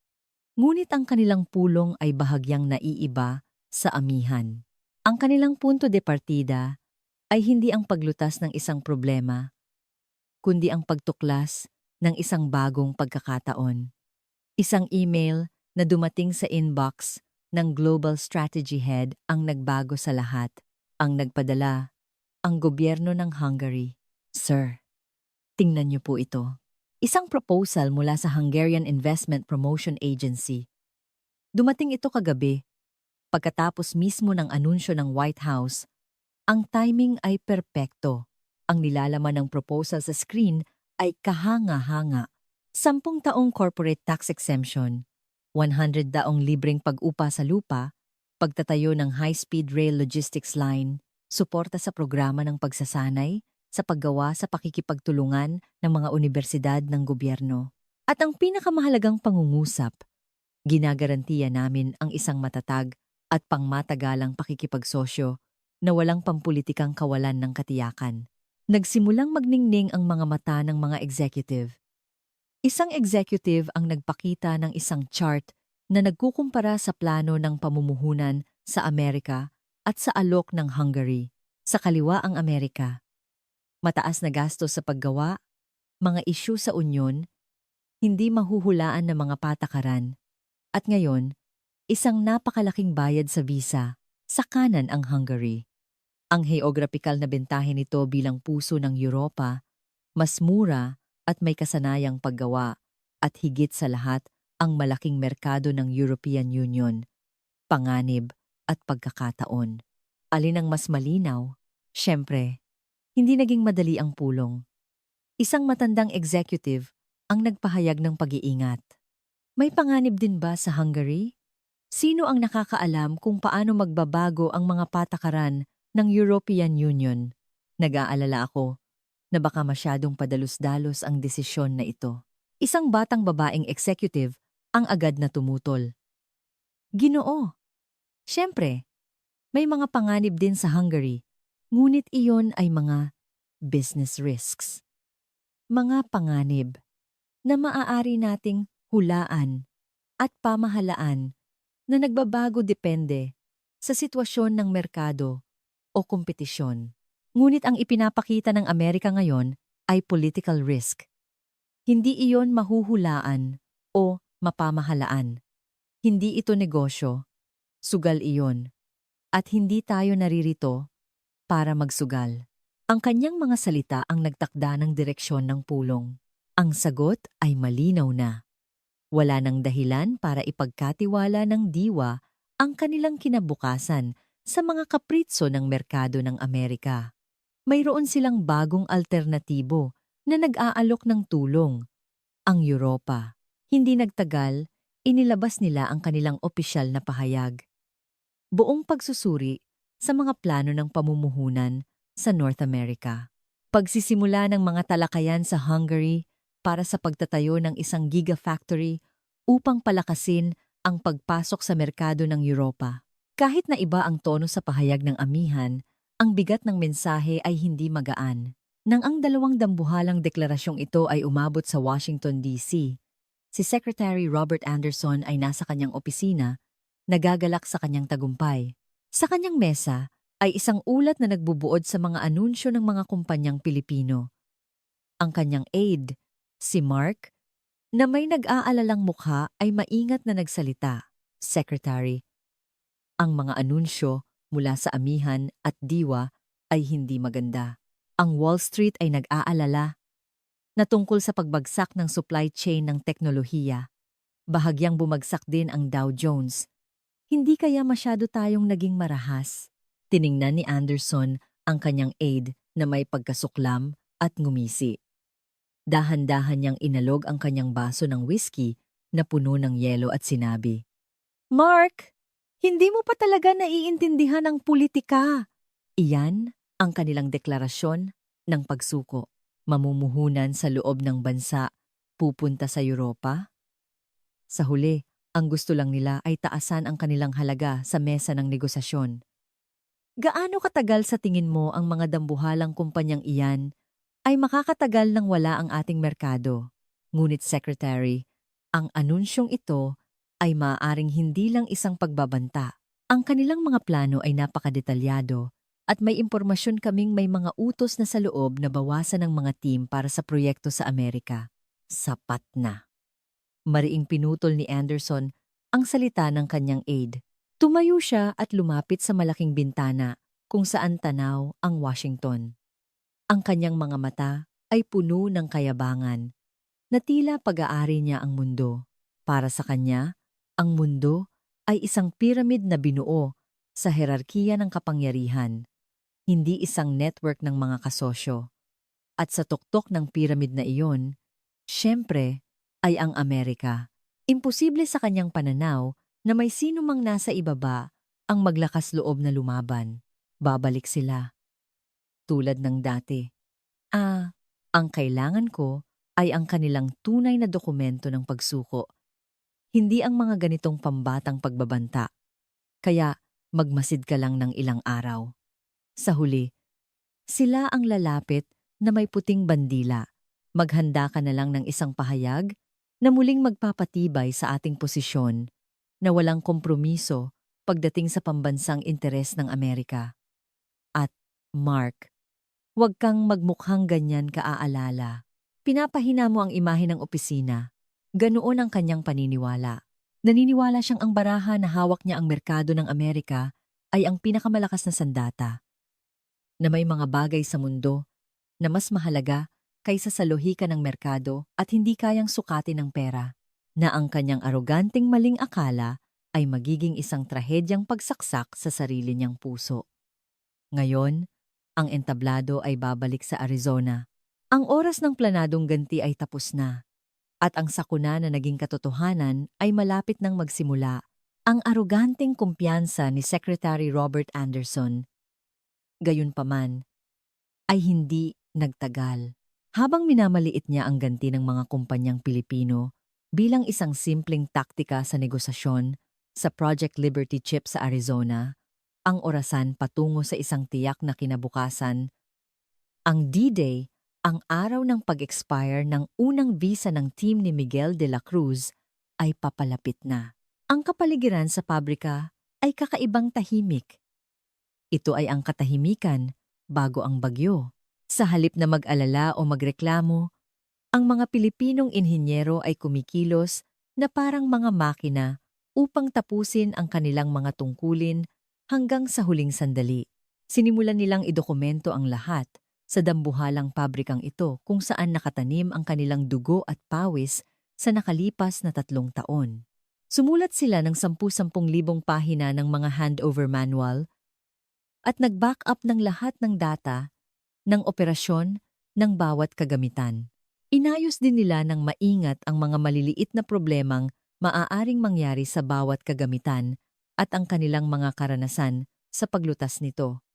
Ngunit ang kanilang pulong ay bahagyang naiiba sa amihan. Ang kanilang punto de partida ay hindi ang paglutas ng isang problema, kundi ang pagtuklas ng isang bagong pagkakataon. Isang email na dumating sa inbox ng Global Strategy Head ang nagbago sa lahat. Ang nagpadala, ang gobyerno ng Hungary. Sir, tingnan niyo po ito. Isang proposal mula sa Hungarian Investment Promotion Agency. Dumating ito kagabi, pagkatapos mismo ng anunsyo ng White House. Ang timing ay perpekto. Ang nilalaman ng proposal sa screen ay kahanga-hanga. 10 taong corporate tax exemption, 100 daong libreng pag-upa sa lupa, pagtatayo ng high-speed rail logistics line, suporta sa programa ng pagsasanay, sa paggawa sa pakikipagtulungan ng mga universidad ng gobyerno. At ang pinakamahalagang pangungusap, ginagarantiya namin ang isang matatag at pangmatagalang pakikipagsosyo na walang pampulitikang kawalan ng katiyakan. Nagsimulang magningning ang mga mata ng mga executive. Isang executive ang nagpakita ng isang chart na nagkukumpara sa plano ng pamumuhunan sa Amerika at sa alok ng Hungary. Sa kaliwa ang Amerika. Mataas na gastos sa paggawa, mga isyu sa unyon, hindi mahuhulaan na mga patakaran. At ngayon, isang napakalaking bayad sa visa, sa kanan ang Hungary. Ang geographical na bentahe nito bilang puso ng Europa, mas mura at may kasanayang paggawa, at higit sa lahat ang malaking merkado ng European Union, panganib at pagkakataon. Alin ang mas malinaw? Siyempre, hindi naging madali ang pulong. Isang matandang executive ang nagpahayag ng pag-iingat. May panganib din ba sa Hungary? Sino ang nakakaalam kung paano magbabago ang mga patakaran ng European Union? Nag-aalala ako na baka masyadong padalus-dalos ang desisyon na ito. Isang batang babaeng executive ang agad na tumutol. Ginoo! Siyempre, may mga panganib din sa Hungary, ngunit iyon ay mga business risks. Mga panganib na maaari nating hulaan at pamahalaan na nagbabago depende sa sitwasyon ng merkado o kompetisyon. Ngunit ang ipinapakita ng Amerika ngayon ay political risk. Hindi iyon mahuhulaan o mapamahalaan. Hindi ito negosyo, sugal iyon. At hindi tayo naririto para magsugal. Ang kanyang mga salita ang nagtakda ng direksyon ng pulong. Ang sagot ay malinaw na. Wala nang dahilan para ipagkatiwala ng diwa ang kanilang kinabukasan sa mga kapritso ng merkado ng Amerika. Mayroon silang bagong alternatibo na nag-aalok ng tulong, ang Europa. Hindi nagtagal, inilabas nila ang kanilang opisyal na pahayag. Buong pagsusuri sa mga plano ng pamumuhunan sa North America. Pagsisimula ng mga talakayan sa Hungary para sa pagtatayo ng isang gigafactory upang palakasin ang pagpasok sa merkado ng Europa. Kahit na iba ang tono sa pahayag ng amihan, ang bigat ng mensahe ay hindi magaan. Nang ang dalawang dambuhalang deklarasyong ito ay umabot sa Washington, D.C., si Secretary Robert Anderson ay nasa kanyang opisina, nagagalak sa kanyang tagumpay. Sa kanyang mesa ay isang ulat na nagbubuod sa mga anunsyo ng mga kumpanyang Pilipino. Ang kanyang aide, si Mark, na may nag-aalalang mukha ay maingat na nagsalita. Secretary, ang mga anunsyo mula sa amihan at diwa ay hindi maganda. Ang Wall Street ay nag-aalala na tungkol sa pagbagsak ng supply chain ng teknolohiya. Bahagyang bumagsak din ang Dow Jones. Hindi kaya masyado tayong naging marahas? Tiningnan ni Anderson ang kanyang aide na may pagkasuklam at ngumisi. Dahan-dahan niyang inalog ang kanyang baso ng whiskey na puno ng yelo at sinabi, "Mark, hindi mo pa talaga naiintindihan ang politika." Iyan ang kanilang deklarasyon ng pagsuko. Mamumuhunan sa loob ng bansa, pupunta sa Europa? Sa huli, ang gusto lang nila ay taasan ang kanilang halaga sa mesa ng negosasyon. Gaano katagal sa tingin mo ang mga dambuhalang kumpanyang iyan ay makakatagal nang wala ang ating merkado? Ngunit Secretary, ang anunsyong ito ay maaaring hindi lang isang pagbabanta. Ang kanilang mga plano ay napakadetalyado at may impormasyon kaming may mga utos na sa loob na bawasan ng mga team para sa proyekto sa Amerika. Sapat na. Mariing pinutol ni Anderson ang salita ng kanyang aide. Tumayo siya at lumapit sa malaking bintana kung saan tanaw ang Washington. Ang kanyang mga mata ay puno ng kayabangan na tila pag-aari niya ang mundo. Para sa kanya, ang mundo ay isang piramid na binuo sa herarkiya ng kapangyarihan, hindi isang network ng mga kasosyo. At sa tuktok ng piramid na iyon, siyempre, ay ang Amerika. Imposible sa kanyang pananaw na may sino mang nasa ibaba ang maglakas loob na lumaban. Babalik sila. Tulad ng dati. Ang kailangan ko ay ang kanilang tunay na dokumento ng pagsuko. Hindi ang mga ganitong pambatang pagbabanta. Kaya magmasid ka lang ng ilang araw. Sa huli, sila ang lalapit na may puting bandila. Maghanda ka na lang ng isang pahayag na muling magpapatibay sa ating posisyon na walang kompromiso pagdating sa pambansang interes ng Amerika. At, Mark, huwag kang magmukhang ganyan kaaalala. Pinapahina mo ang imahe ng opisina. Ganoon ang kanyang paniniwala. Naniniwala siyang ang baraha na hawak niya ang merkado ng Amerika ay ang pinakamalakas na sandata. Na may mga bagay sa mundo na mas mahalaga kaysa sa lohika ng merkado at hindi kayang sukatin ng pera. Na ang kanyang aroganting maling akala ay magiging isang trahedyang pagsaksak sa sarili niyang puso. Ngayon, ang entablado ay babalik sa Arizona. Ang oras ng planadong ganti ay tapos na. At ang sakuna na naging katotohanan ay malapit nang magsimula. Ang aroganteng kumpiyansa ni Secretary Robert Anderson. Gayunpaman, ay hindi nagtagal. Habang minamaliit niya ang ganti ng mga kumpanyang Pilipino bilang isang simpleng taktika sa negosasyon sa Project Liberty Chip sa Arizona, ang orasan patungo sa isang tiyak na kinabukasan. Ang D-Day, ang araw ng pag-expire ng unang visa ng team ni Miguel de la Cruz, ay papalapit na. Ang kapaligiran sa pabrika ay kakaibang tahimik. Ito ay ang katahimikan bago ang bagyo. Sa halip na mag-alala o magreklamo, ang mga Pilipinong inhinyero ay kumikilos na parang mga makina upang tapusin ang kanilang mga tungkulin hanggang sa huling sandali. Sinimulan nilang idokumento ang lahat sa dambuhalang pabrikang ito kung saan nakatanim ang kanilang dugo at pawis sa nakalipas na 3 taon. Sumulat sila ng 10,000 pahina ng mga handover manual at nag-back up ng lahat ng data ng operasyon ng bawat kagamitan. Inayos din nila ng maingat ang mga maliliit na problemang maaaring mangyari sa bawat kagamitan at ang kanilang mga karanasan sa paglutas nito.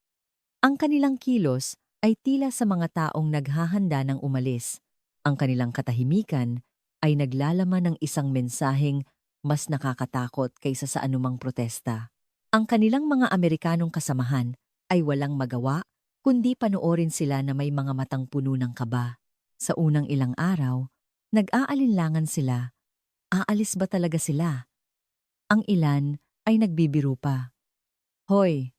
Ang kanilang kilos ay tila sa mga taong naghahanda ng umalis. Ang kanilang katahimikan ay naglalaman ng isang mensaheng mas nakakatakot kaysa sa anumang protesta. Ang kanilang mga Amerikanong kasamahan ay walang magawa kundi panoorin sila na may mga matang puno ng kaba. Sa unang ilang araw, nag-aalinlangan sila. Aalis ba talaga sila? Ang ilan ay nagbibiro pa. Hoy,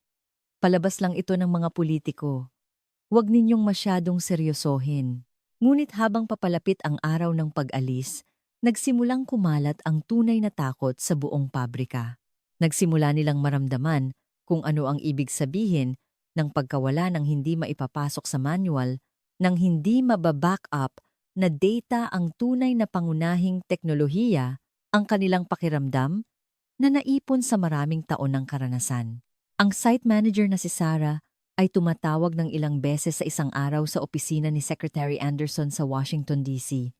palabas lang ito ng mga politiko. Huwag ninyong masyadong seryosohin. Ngunit habang papalapit ang araw ng pag-alis, nagsimulang kumalat ang tunay na takot sa buong pabrika. Nagsimula nilang maramdaman kung ano ang ibig sabihin ng pagkawala ng hindi maipapasok sa manual, ng hindi mababack up na data ang tunay na pangunahing teknolohiya, ang kanilang pakiramdam na naipon sa maraming taon ng karanasan. Ang site manager na si Sarah ay tumatawag ng ilang beses sa isang araw sa opisina ni Secretary Anderson sa Washington, D.C.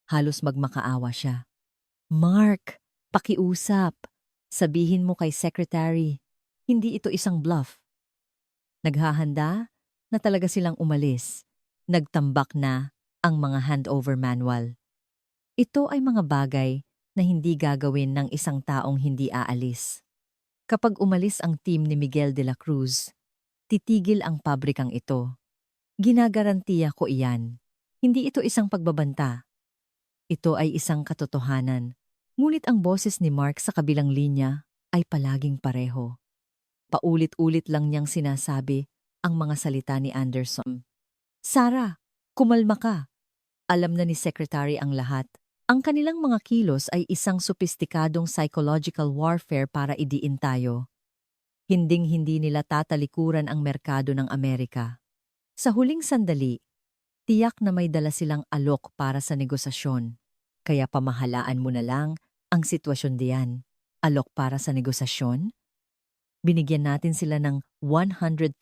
Halos magmakaawa siya. Mark, pakiusap. Sabihin mo kay Secretary, hindi ito isang bluff. Naghahanda na talaga silang umalis. Nagtambak na ang mga handover manual. Ito ay mga bagay na hindi gagawin ng isang taong hindi aalis. Kapag umalis ang team ni Miguel de la Cruz, titigil ang pabrikang ito. Ginagarantiya ko iyan. Hindi ito isang pagbabanta. Ito ay isang katotohanan. Ngunit ang boses ni Mark sa kabilang linya ay palaging pareho. Paulit-ulit lang niyang sinasabi ang mga salita ni Anderson. Sarah, kumalma ka. Alam na ni Secretary ang lahat. Ang kanilang mga kilos ay isang sopistikadong psychological warfare para idiin tayo. Hinding-hindi nila tatalikuran ang merkado ng Amerika. Sa huling sandali, tiyak na may dala silang alok para sa negosasyon. Kaya pamahalaan mo na lang ang sitwasyon diyan. Alok para sa negosasyon? Binigyan natin sila ng $100,000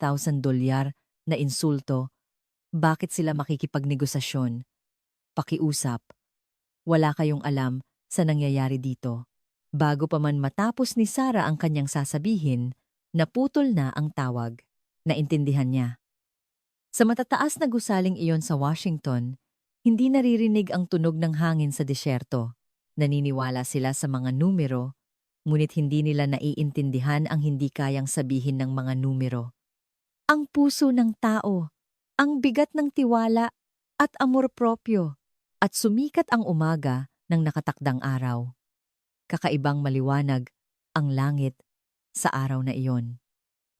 na insulto. Bakit sila makikipagnegosasyon? Pakiusap. Wala kayong alam sa nangyayari dito. Bago pa man matapos ni Sarah ang kanyang sasabihin, naputol na ang tawag. Naintindihan niya. Sa matataas na gusaling iyon sa Washington, hindi naririnig ang tunog ng hangin sa disyerto. Naniniwala sila sa mga numero, ngunit hindi nila naiintindihan ang hindi kayang sabihin ng mga numero. Ang puso ng tao, ang bigat ng tiwala at amor propyo, at sumikat ang umaga ng nakatakdang araw. Kakaibang maliwanag ang langit sa araw na iyon.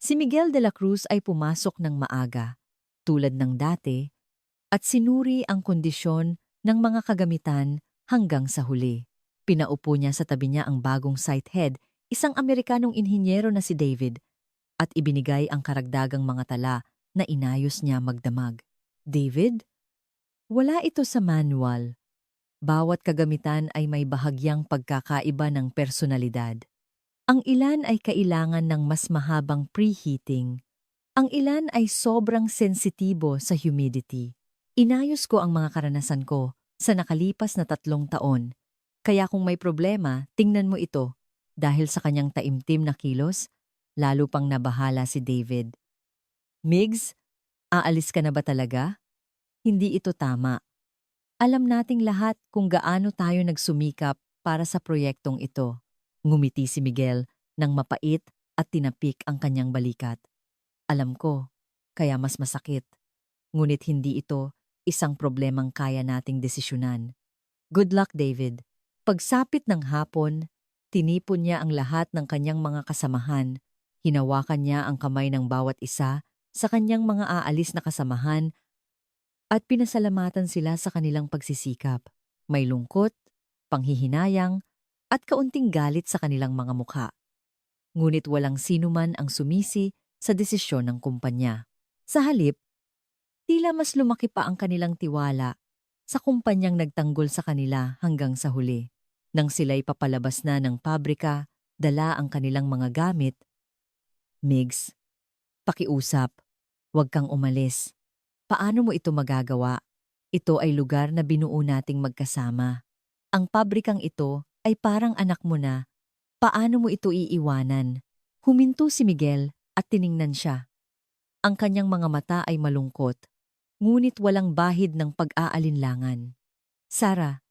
Si Miguel de la Cruz ay pumasok ng maaga, tulad ng dati, at sinuri ang kondisyon ng mga kagamitan hanggang sa huli. Pinaupo niya sa tabi niya ang bagong site head, isang Amerikanong inhinyero na si David, at ibinigay ang karagdagang mga tala na inayos niya magdamag. David? Wala ito sa manual. Bawat kagamitan ay may bahagyang pagkakaiba ng personalidad. Ang ilan ay kailangan ng mas mahabang preheating. Ang ilan ay sobrang sensitibo sa humidity. Inayos ko ang mga karanasan ko sa nakalipas na 3 taon. Kaya kung may problema, tingnan mo ito. Dahil sa kanyang taimtim na kilos, lalo pang nabahala si David. Migs, aalis ka na ba talaga? Hindi ito tama. Alam nating lahat kung gaano tayo nagsumikap para sa proyektong ito. Ngumiti si Miguel nang mapait at tinapik ang kanyang balikat. Alam ko, kaya mas masakit. Ngunit hindi ito isang problemang kaya nating desisyunan. Good luck, David. Pagsapit ng hapon, tinipon niya ang lahat ng kanyang mga kasamahan. Hinawakan niya ang kamay ng bawat isa sa kanyang mga aalis na kasamahan at pinasalamatan sila sa kanilang pagsisikap. May lungkot, panghihinayang, at kaunting galit sa kanilang mga mukha. Ngunit walang sinuman ang sumisi sa desisyon ng kumpanya. Sa halip, tila mas lumaki pa ang kanilang tiwala sa kumpanyang nagtanggol sa kanila hanggang sa huli. Nang sila'y papalabas na ng pabrika, dala ang kanilang mga gamit. Migs, pakiusap, huwag kang umalis. Paano mo ito magagawa? Ito ay lugar na binuo nating magkasama. Ang pabrikang ito ay parang anak mo na. Paano mo ito iiwanan? Huminto si Miguel at tiningnan siya. Ang kanyang mga mata ay malungkot, ngunit walang bahid ng pag-aalinlangan. Sarah,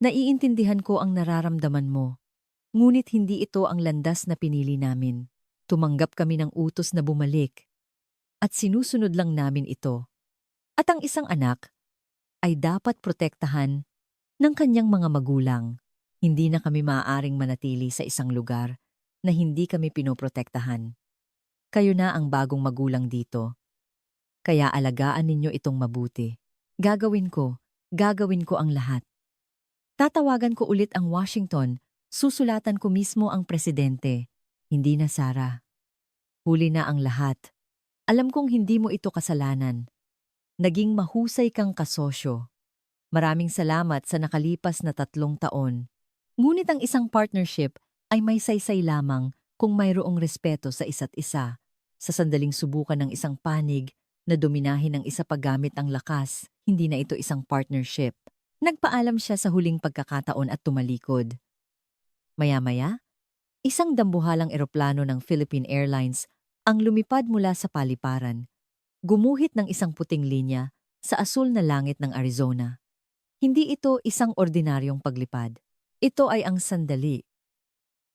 naiintindihan ko ang nararamdaman mo, ngunit hindi ito ang landas na pinili namin. Tumanggap kami ng utos na bumalik, at sinusunod lang namin ito. At ang isang anak ay dapat protektahan ng kanyang mga magulang. Hindi na kami maaaring manatili sa isang lugar na hindi kami pinoprotektahan. Kayo na ang bagong magulang dito. Kaya alagaan ninyo itong mabuti. Gagawin ko ang lahat. Tatawagan ko ulit ang Washington, susulatan ko mismo ang presidente. Hindi na, Sarah. Huli na ang lahat. Alam kong hindi mo ito kasalanan. Naging mahusay kang kasosyo. Maraming salamat sa nakalipas na 3 taon. Ngunit ang isang partnership ay may saysay lamang kung mayroong respeto sa isa't isa. Sa sandaling subukan ng isang panig na dominahin ng isa paggamit ang lakas, hindi na ito isang partnership. Nagpaalam siya sa huling pagkakataon at tumalikod. Maya-maya, isang dambuhalang eroplano ng Philippine Airlines ang lumipad mula sa paliparan. Gumuhit ng isang puting linya sa asul na langit ng Arizona. Hindi ito isang ordinaryong paglipad. Ito ay ang sandali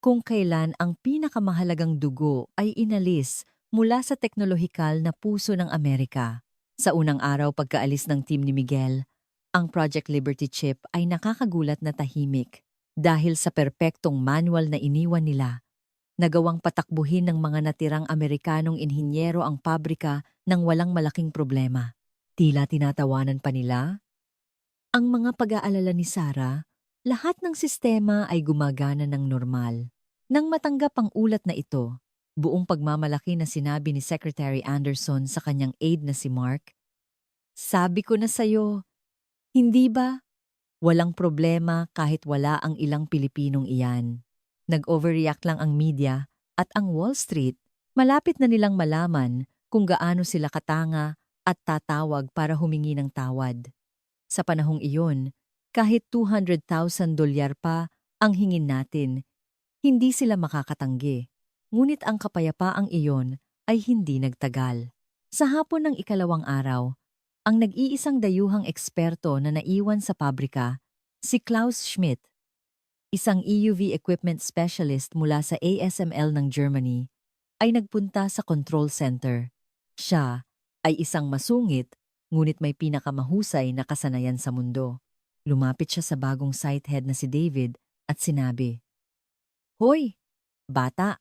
kung kailan ang pinakamahalagang dugo ay inalis mula sa teknolohikal na puso ng Amerika. Sa unang araw pagkaalis ng team ni Miguel, ang Project Liberty chip ay nakakagulat na tahimik. Dahil sa perpektong manual na iniwan nila, nagawang patakbuhin ng mga natirang Amerikanong inhinyero ang pabrika nang walang malaking problema. Tila tinatawanan pa nila ang mga pag-aalala ni Sarah. Lahat ng sistema ay gumagana ng normal. Nang matanggap ang ulat na ito, buong pagmamalaki na sinabi ni Secretary Anderson sa kanyang aide na si Mark, "Sabi ko na sa'yo, hindi ba? Walang problema kahit wala ang ilang Pilipinong iyan." Nag-overreact lang ang media at ang Wall Street. Malapit na nilang malaman kung gaano sila katanga at tatawag para humingi ng tawad. Sa panahong iyon, kahit $200,000 pa ang hingin natin, hindi sila makakatanggi. Ngunit ang kapayapaang iyon ay hindi nagtagal. Sa hapon ng ikalawang araw, ang nag-iisang dayuhang eksperto na naiwan sa pabrika, si Klaus Schmidt, isang EUV equipment specialist mula sa ASML ng Germany, ay nagpunta sa control center. Siya ay isang masungit, ngunit may pinakamahusay na kasanayan sa mundo. Lumapit siya sa bagong site head na si David at sinabi, "Hoy, bata,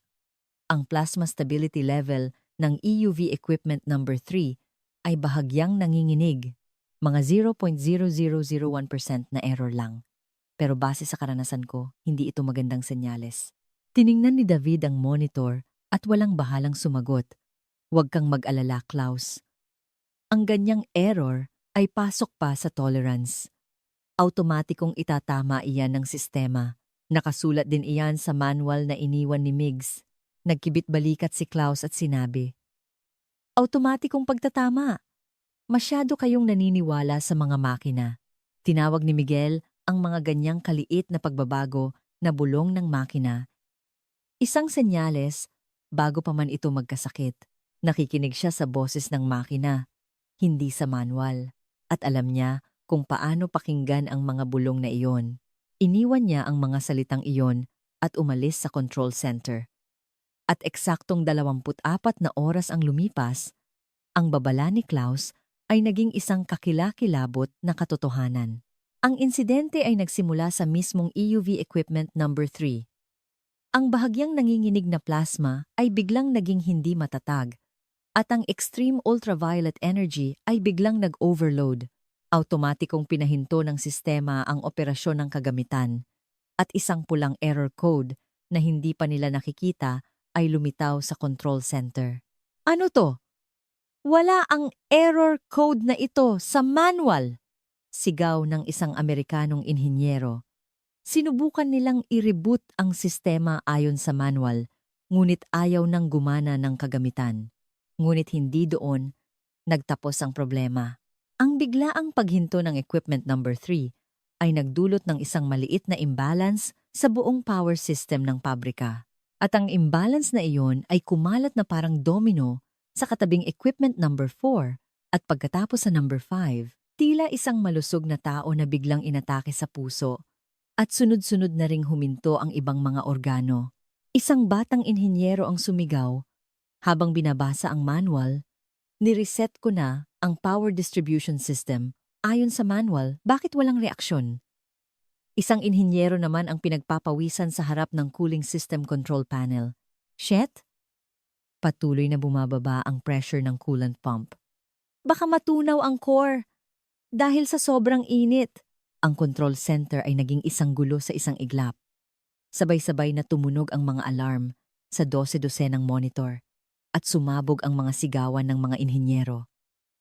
ang plasma stability level ng EUV equipment number 3 ay bahagyang nanginginig. Mga 0.0001% na error lang. Pero base sa karanasan ko, hindi ito magandang senyales." Tiningnan ni David ang monitor at walang bahalang sumagot. "Huwag kang mag-alala, Klaus. Ang ganyang error ay pasok pa sa tolerance. Automatikong itatama iyan ng sistema. Nakasulat din iyan sa manual na iniwan ni Miggs." Nagkibit-balikat si Klaus at sinabi, "Automatikong pagtatama. Masyado kayong naniniwala sa mga makina." Tinawag ni Miguel ang mga ganyang kaliit na pagbabago na bulong ng makina. Isang senyales bago pa man ito magkasakit. Nakikinig siya sa boses ng makina, hindi sa manual. At alam niya kung paano pakinggan ang mga bulong na iyon. Iniwan niya ang mga salitang iyon at umalis sa control center. At eksaktong 24 na oras ang lumipas, ang babala ni Klaus ay naging isang kakilakilabot na katotohanan. Ang insidente ay nagsimula sa mismong EUV equipment number 3. Ang bahagyang nanginginig na plasma ay biglang naging hindi matatag, at ang extreme ultraviolet energy ay biglang nag-overload. Automatikong pinahinto ng sistema ang operasyon ng kagamitan, at isang pulang error code na hindi pa nila nakikita ay lumitaw sa control center. "Ano to? Wala ang error code na ito sa manual!" Sigaw ng isang Amerikanong inhinyero. Sinubukan nilang i-reboot ang sistema ayon sa manual, ngunit ayaw nang gumana ng kagamitan. Ngunit hindi doon nagtapos ang problema. Ang biglaang paghinto ng equipment number 3 ay nagdulot ng isang maliit na imbalance sa buong power system ng pabrika. At ang imbalance na iyon ay kumalat na parang domino sa katabing equipment number 4 at pagkatapos sa number 5, tila isang malusog na tao na biglang inatake sa puso at sunod-sunod na ring huminto ang ibang mga organo. Isang batang inhinyero ang sumigaw, "Habang binabasa ang manual, nireset ko na ang power distribution system. Ayon sa manual, bakit walang reaksyon?" Isang inhinyero naman ang pinagpapawisan sa harap ng cooling system control panel. "Shit!" Patuloy na bumababa ang pressure ng coolant pump. "Baka matunaw ang core dahil sa sobrang init." Ang control center ay naging isang gulo sa isang iglap. Sabay-sabay na tumunog ang mga alarm sa 12-dosenang monitor at sumabog ang mga sigawan ng mga inhinyero.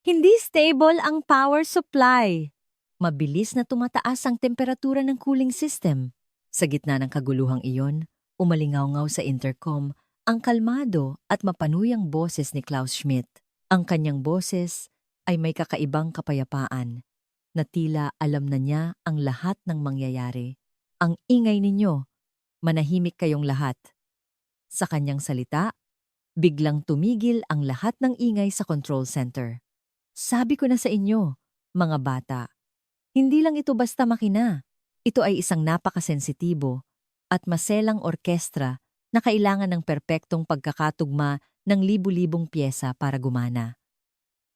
"Hindi stable ang power supply." Mabilis na tumataas ang temperatura ng cooling system. Sa gitna ng kaguluhang iyon, umalingaw-ngaw sa intercom ang kalmado at mapanuyang boses ni Klaus Schmidt. Ang kanyang boses ay may kakaibang kapayapaan na tila alam na niya ang lahat ng mangyayari. "Ang ingay ninyo, manahimik kayong lahat." Sa kanyang salita, biglang tumigil ang lahat ng ingay sa control center. "Sabi ko na sa inyo, mga bata, hindi lang ito basta makina. Ito ay isang napakasensitibo at maselang orkestra na kailangan ng perpektong pagkakatugma ng libu-libong pyesa para gumana.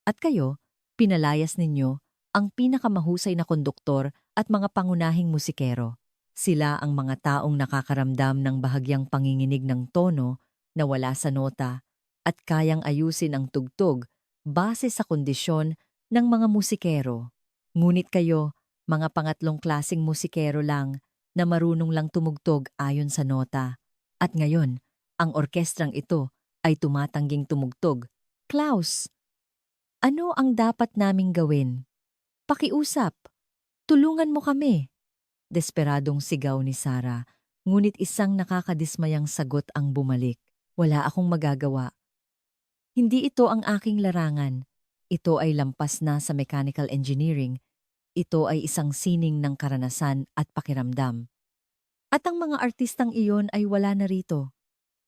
At kayo, pinalayas ninyo ang pinakamahusay na konduktor at mga pangunahing musikero. Sila ang mga taong nakakaramdam ng bahagyang panginginig ng tono na wala sa nota at kayang ayusin ang tugtog base sa kondisyon ng mga musikero. Ngunit kayo, mga pangatlong klasing musikero lang na marunong lang tumugtog ayon sa nota. At ngayon, ang orkestrang ito ay tumatangging tumugtog. Klaus, ano ang dapat naming gawin? Pakiusap, tulungan mo kami. Desperadong sigaw ni Sarah, ngunit isang nakakadismayang sagot ang bumalik. Wala akong magagawa. Hindi ito ang aking larangan. Ito ay lampas na sa mechanical engineering. Ito ay isang sining ng karanasan at pakiramdam. At ang mga artistang iyon ay wala na rito.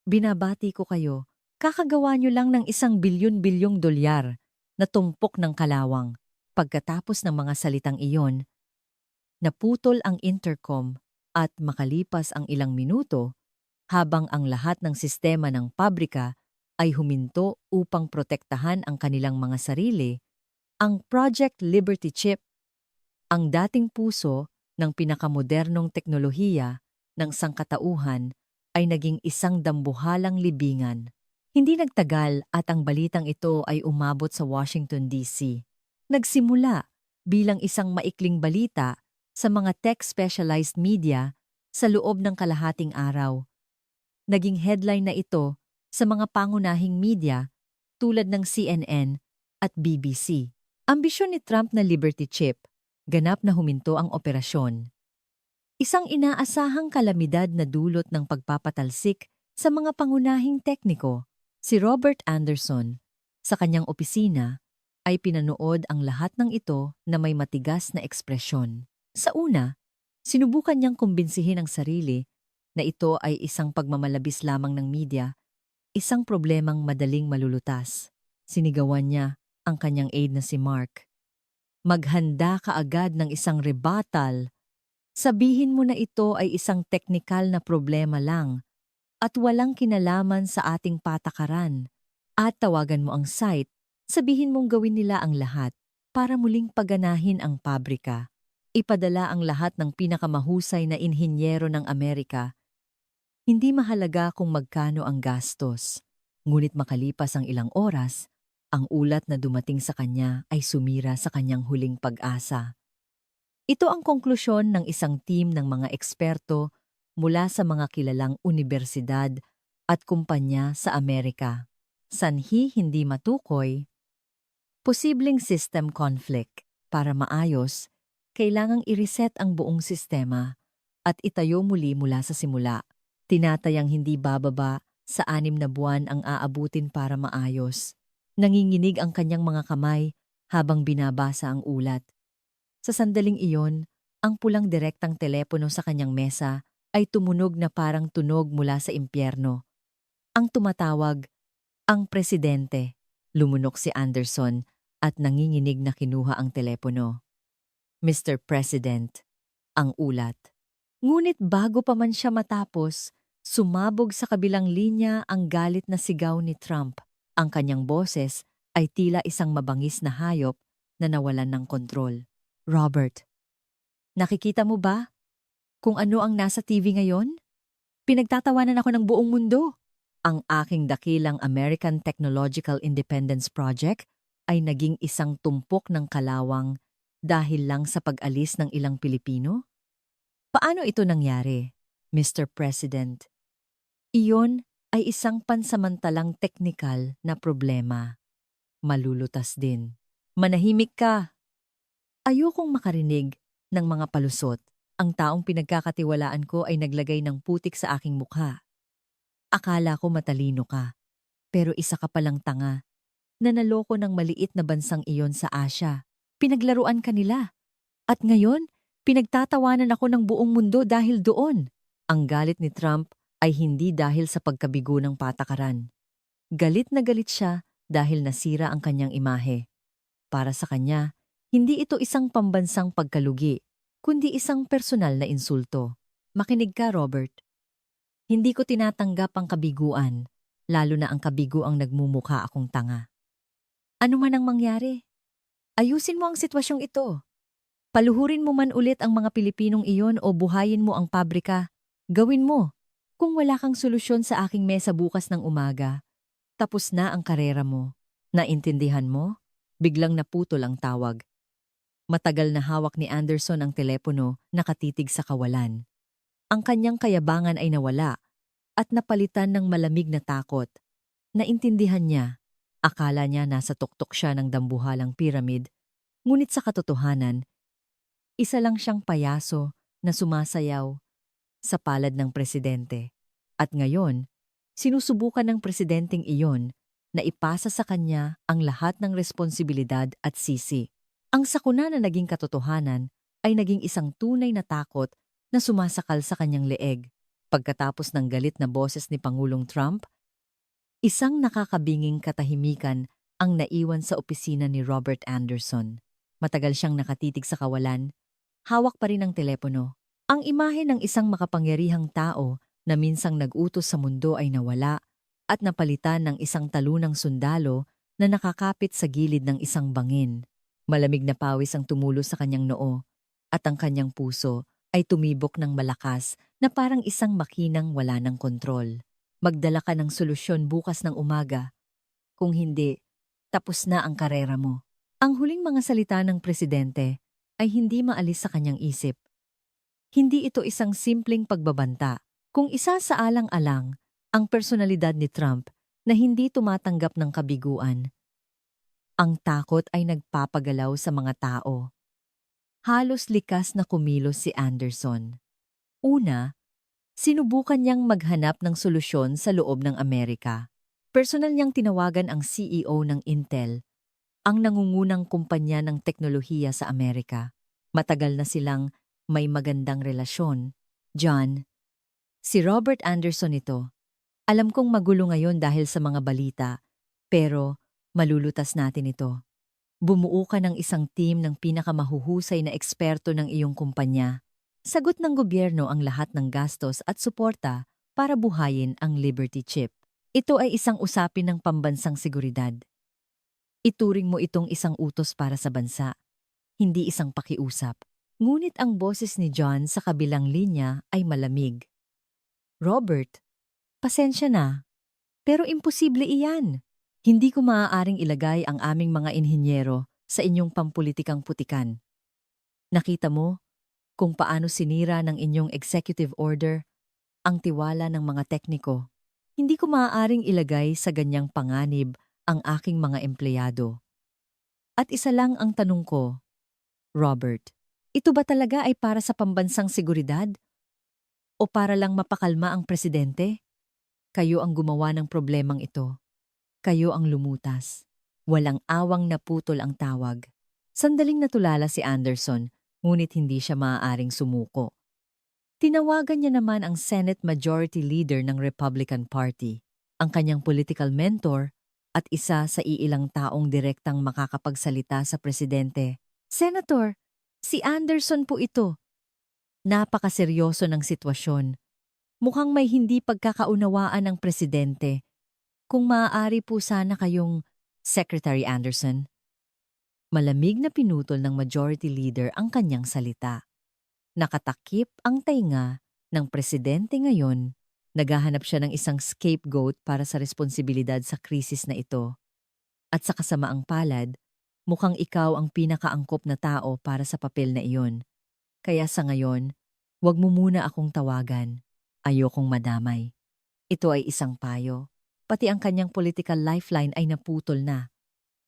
Binabati ko kayo, kakagawa nyo lang ng $1 bilyon na tumpok ng kalawang. Pagkatapos ng mga salitang iyon, naputol ang intercom at makalipas ang ilang minuto, habang ang lahat ng sistema ng pabrika ay huminto upang protektahan ang kanilang mga sarili, ang Project Liberty Chip, ang dating puso ng pinakamodernong teknolohiya ng sangkatauhan, ay naging isang dambuhalang libingan. Hindi nagtagal at ang balitang ito ay umabot sa Washington, D.C. Nagsimula bilang isang maikling balita sa mga tech-specialized media sa loob ng kalahating araw. Naging headline na ito sa mga pangunahing media tulad ng CNN at BBC. Ambisyon ni Trump na Liberty Chip, ganap na huminto ang operasyon. Isang inaasahang kalamidad na dulot ng pagpapatalsik sa mga pangunahing tekniko. Si Robert Anderson, sa kanyang opisina, ay pinanood ang lahat ng ito na may matigas na ekspresyon. Sa una, sinubukan niyang kumbinsihin ang sarili na ito ay isang pagmamalabis lamang ng media, isang problemang madaling malulutas. Sinigawan niya ang kanyang aide na si Mark. Maghanda ka agad ng isang rebuttal. Sabihin mo na ito ay isang teknikal na problema lang at walang kinalaman sa ating patakaran. At tawagan mo ang site, sabihin mong gawin nila ang lahat para muling paganahin ang pabrika. Ipadala ang lahat ng pinakamahusay na inhinyero ng Amerika. Hindi mahalaga kung magkano ang gastos, ngunit makalipas ang ilang oras, ang ulat na dumating sa kanya ay sumira sa kanyang huling pag-asa. Ito ang konklusyon ng isang team ng mga eksperto mula sa mga kilalang unibersidad at kumpanya sa Amerika. Sanhi hindi matukoy, posibleng system conflict. Para maayos, kailangang i-reset ang buong sistema at itayo muli mula sa simula. Tinatayang hindi bababa sa 6 na buwan ang aabutin para maayos. Nanginginig ang kanyang mga kamay habang binabasa ang ulat. Sa sandaling iyon, ang pulang direktang telepono sa kanyang mesa ay tumunog na parang tunog mula sa impyerno. Ang tumatawag, ang presidente. Lumunok si Anderson at nanginginig na kinuha ang telepono. Mr. President, ang ulat. Ngunit bago pa man siya matapos, sumabog sa kabilang linya ang galit na sigaw ni Trump. Ang kanyang boses ay tila isang mabangis na hayop na nawalan ng kontrol. Robert, nakikita mo ba kung ano ang nasa TV ngayon? Pinagtatawanan ako ng buong mundo. Ang aking dakilang American Technological Independence Project ay naging isang tumpok ng kalawang dahil lang sa pag-alis ng ilang Pilipino? Paano ito nangyari, Mr. President? Iyon ay isang pansamantalang teknikal na problema. Malulutas din. Manahimik ka. Ayokong makarinig ng mga palusot. Ang taong pinagkakatiwalaan ko ay naglagay ng putik sa aking mukha. Akala ko matalino ka, pero isa ka palang tanga. Nanaloko ng maliit na bansang iyon sa Asia. Pinaglaruan ka nila. At ngayon, pinagtatawanan ako ng buong mundo dahil doon. Ang galit ni Trump ay hindi dahil sa pagkabigo ng patakaran. Galit na galit siya dahil nasira ang kanyang imahe. Para sa kanya, hindi ito isang pambansang pagkalugi, kundi isang personal na insulto. Makinig ka, Robert. Hindi ko tinatanggap ang kabiguan, lalo na ang kabiguang nagmumukha akong tanga. Ano man ang mangyari, ayusin mo ang sitwasyong ito. Paluhurin mo man ulit ang mga Pilipinong iyon o buhayin mo ang pabrika. Gawin mo. Kung wala kang solusyon sa aking mesa bukas ng umaga, tapos na ang karera mo. Naintindihan mo? Biglang naputol ang tawag. Matagal na hawak ni Anderson ang telepono, nakatitig sa kawalan. Ang kanyang kayabangan ay nawala at napalitan ng malamig na takot. Naintindihan niya. Akala niya nasa tuktok siya ng dambuhalang piramid, ngunit sa katotohanan, isa lang siyang payaso na sumasayaw sa palad ng presidente. At ngayon, sinusubukan ng presidenteng iyon na ipasa sa kanya ang lahat ng responsibilidad at sisi. Ang sakuna na naging katotohanan ay naging isang tunay na takot na sumasakal sa kanyang leeg. Pagkatapos ng galit na boses ni Pangulong Trump, isang nakakabinging katahimikan ang naiwan sa opisina ni Robert Anderson. Matagal siyang nakatitig sa kawalan, hawak pa rin ang telepono. Ang imahe ng isang makapangyarihang tao na minsang nag-utos sa mundo ay nawala at napalitan ng isang talunang sundalo na nakakapit sa gilid ng isang bangin. Malamig na pawis ang tumulo sa kanyang noo at ang kanyang puso ay tumibok ng malakas na parang isang makinang wala ng kontrol. Magdala ka ng solusyon bukas ng umaga. Kung hindi, tapos na ang karera mo. Ang huling mga salita ng presidente ay hindi maalis sa kanyang isip. Hindi ito isang simpleng pagbabanta, kung isa sa alang-alang ang personalidad ni Trump na hindi tumatanggap ng kabiguan. Ang takot ay nagpapagalaw sa mga tao. Halos likas na kumilos si Anderson. Una, sinubukan niyang maghanap ng solusyon sa loob ng Amerika. Personal niyang tinawagan ang CEO ng Intel, ang nangungunang kumpanya ng teknolohiya sa Amerika. Matagal na silang may magandang relasyon. John, si Robert Anderson ito. Alam kong magulo ngayon dahil sa mga balita, pero malulutas natin ito. Bumuo ka ng isang team ng pinakamahuhusay na eksperto ng iyong kumpanya. Sagot ng gobyerno ang lahat ng gastos at suporta para buhayin ang Liberty Chip. Ito ay isang usapin ng pambansang seguridad. Ituring mo itong isang utos para sa bansa, hindi isang pakiusap. Ngunit ang boses ni John sa kabilang linya ay malamig. Robert, pasensya na, pero imposible iyan. Hindi ko maaaring ilagay ang aming mga inhinyero sa inyong pampulitikang putikan. Nakita mo kung paano sinira ng inyong executive order ang tiwala ng mga tekniko. Hindi ko maaaring ilagay sa ganyang panganib ang aking mga empleyado. At isa lang ang tanong ko, Robert, ito ba talaga ay para sa pambansang seguridad? O para lang mapakalma ang presidente? Kayo ang gumawa ng problemang ito. Kayo ang lumutas. Walang awang naputol ang tawag. Sandaling natulala si Anderson, ngunit hindi siya maaaring sumuko. Tinawagan niya naman ang Senate Majority Leader ng Republican Party, ang kanyang political mentor at isa sa iilang taong direktang makakapagsalita sa presidente. Senator, si Anderson po ito. Napakaseryoso ng sitwasyon. Mukhang may hindi pagkakaunawaan ng presidente. Kung maaari po sana kayong Secretary Anderson. Malamig na pinutol ng Majority Leader ang kanyang salita. Nakatakip ang tainga ng presidente ngayon. Naghahanap siya ng isang scapegoat para sa responsibilidad sa krisis na ito. At sa kasamaang palad, mukhang ikaw ang pinakaangkop na tao para sa papel na iyon. Kaya sa ngayon, wag mo muna akong tawagan. Ayokong madamay. Ito ay isang payo. Pati ang kanyang political lifeline ay naputol na.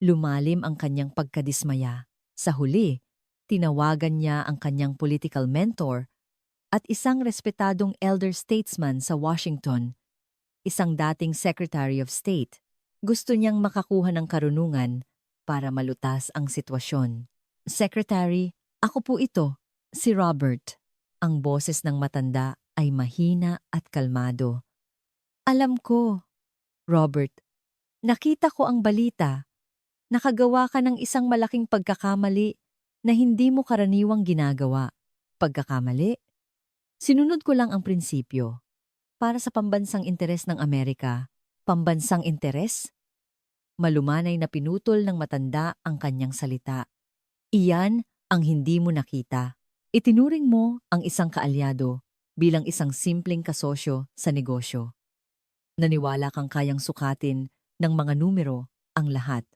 Lumalim ang kanyang pagkadismaya. Sa huli, tinawagan niya ang kanyang political mentor at isang respetadong elder statesman sa Washington, isang dating Secretary of State. Gusto niyang makakuha ng karunungan para malutas ang sitwasyon. Secretary, ako po ito, si Robert. Ang boses ng matanda ay mahina at kalmado. Alam ko, Robert, nakita ko ang balita. Nakagawa ka ng isang malaking pagkakamali na hindi mo karaniwang ginagawa. Pagkakamali? Sinunod ko lang ang prinsipyo. Para sa pambansang interes ng Amerika, pambansang interes? Malumanay na pinutol ng matanda ang kanyang salita. Iyan ang hindi mo nakita. Itinuring mo ang isang kaalyado bilang isang simpleng kasosyo sa negosyo. Naniwala kang kayang sukatin ng mga numero ang lahat.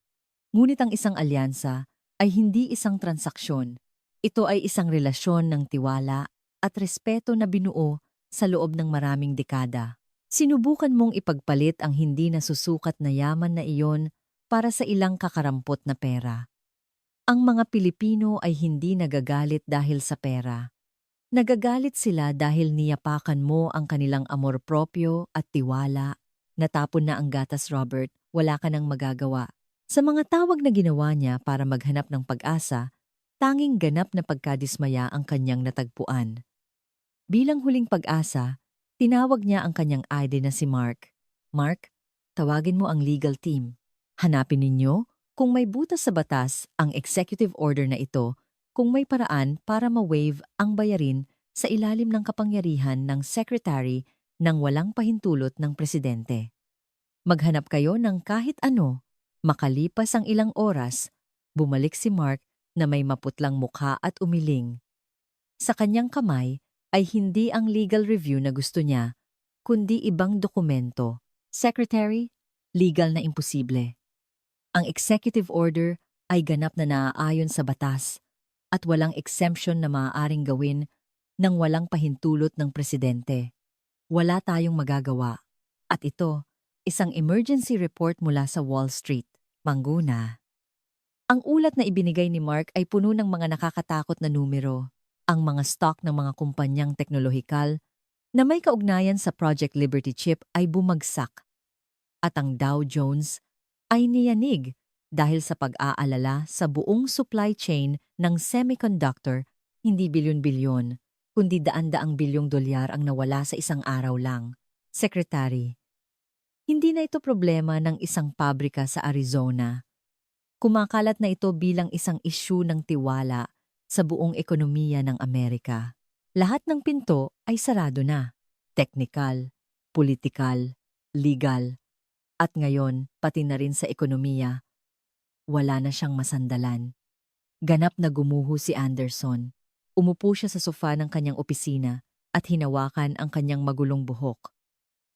Ngunit ang isang alyansa ay hindi isang transaksyon. Ito ay isang relasyon ng tiwala at respeto na binuo sa loob ng maraming dekada. Sinubukan mong ipagpalit ang hindi nasusukat na yaman na iyon para sa ilang kakarampot na pera. Ang mga Pilipino ay hindi nagagalit dahil sa pera. Nagagalit sila dahil niyapakan mo ang kanilang amor propyo at tiwala. Natapon na ang gatas, Robert, wala ka nang magagawa. Sa mga tawag na ginawa niya para maghanap ng pag-asa, tanging ganap na pagkadismaya ang kanyang natagpuan. Bilang huling pag-asa, tinawag niya ang kanyang ide na si Mark. Mark, tawagin mo ang legal team. Hanapin ninyo kung may butas sa batas ang executive order na ito, kung may paraan para ma-waive ang bayarin sa ilalim ng kapangyarihan ng secretary ng walang pahintulot ng presidente. Maghanap kayo ng kahit ano. Makalipas ang ilang oras, bumalik si Mark na may maputlang mukha at umiling. Sa kanyang kamay ay hindi ang legal review na gusto niya, kundi ibang dokumento. Secretary, legal na imposible. Ang executive order ay ganap na naaayon sa batas at walang exemption na maaaring gawin ng walang pahintulot ng presidente. Wala tayong magagawa. At ito, isang emergency report mula sa Wall Street. Mangguna. Ang ulat na ibinigay ni Mark ay puno ng mga nakakatakot na numero. Ang mga stock ng mga kumpanyang teknolohikal na may kaugnayan sa Project Liberty Chip ay bumagsak. At ang Dow Jones ay niyanig dahil sa pag-aalala sa buong supply chain ng semiconductor, hindi bilyon-bilyon, kundi daan-daang bilyong dolyar ang nawala sa isang araw lang. Secretary, hindi na ito problema ng isang pabrika sa Arizona. Kumakalat na ito bilang isang issue ng tiwala sa buong ekonomiya ng Amerika. Lahat ng pinto ay sarado na. Technical, politikal, legal, at ngayon pati na rin sa ekonomiya. Wala na siyang masandalan. Ganap na gumuho si Anderson. Umupo siya sa sofa ng kanyang opisina at hinawakan ang kanyang magulong buhok.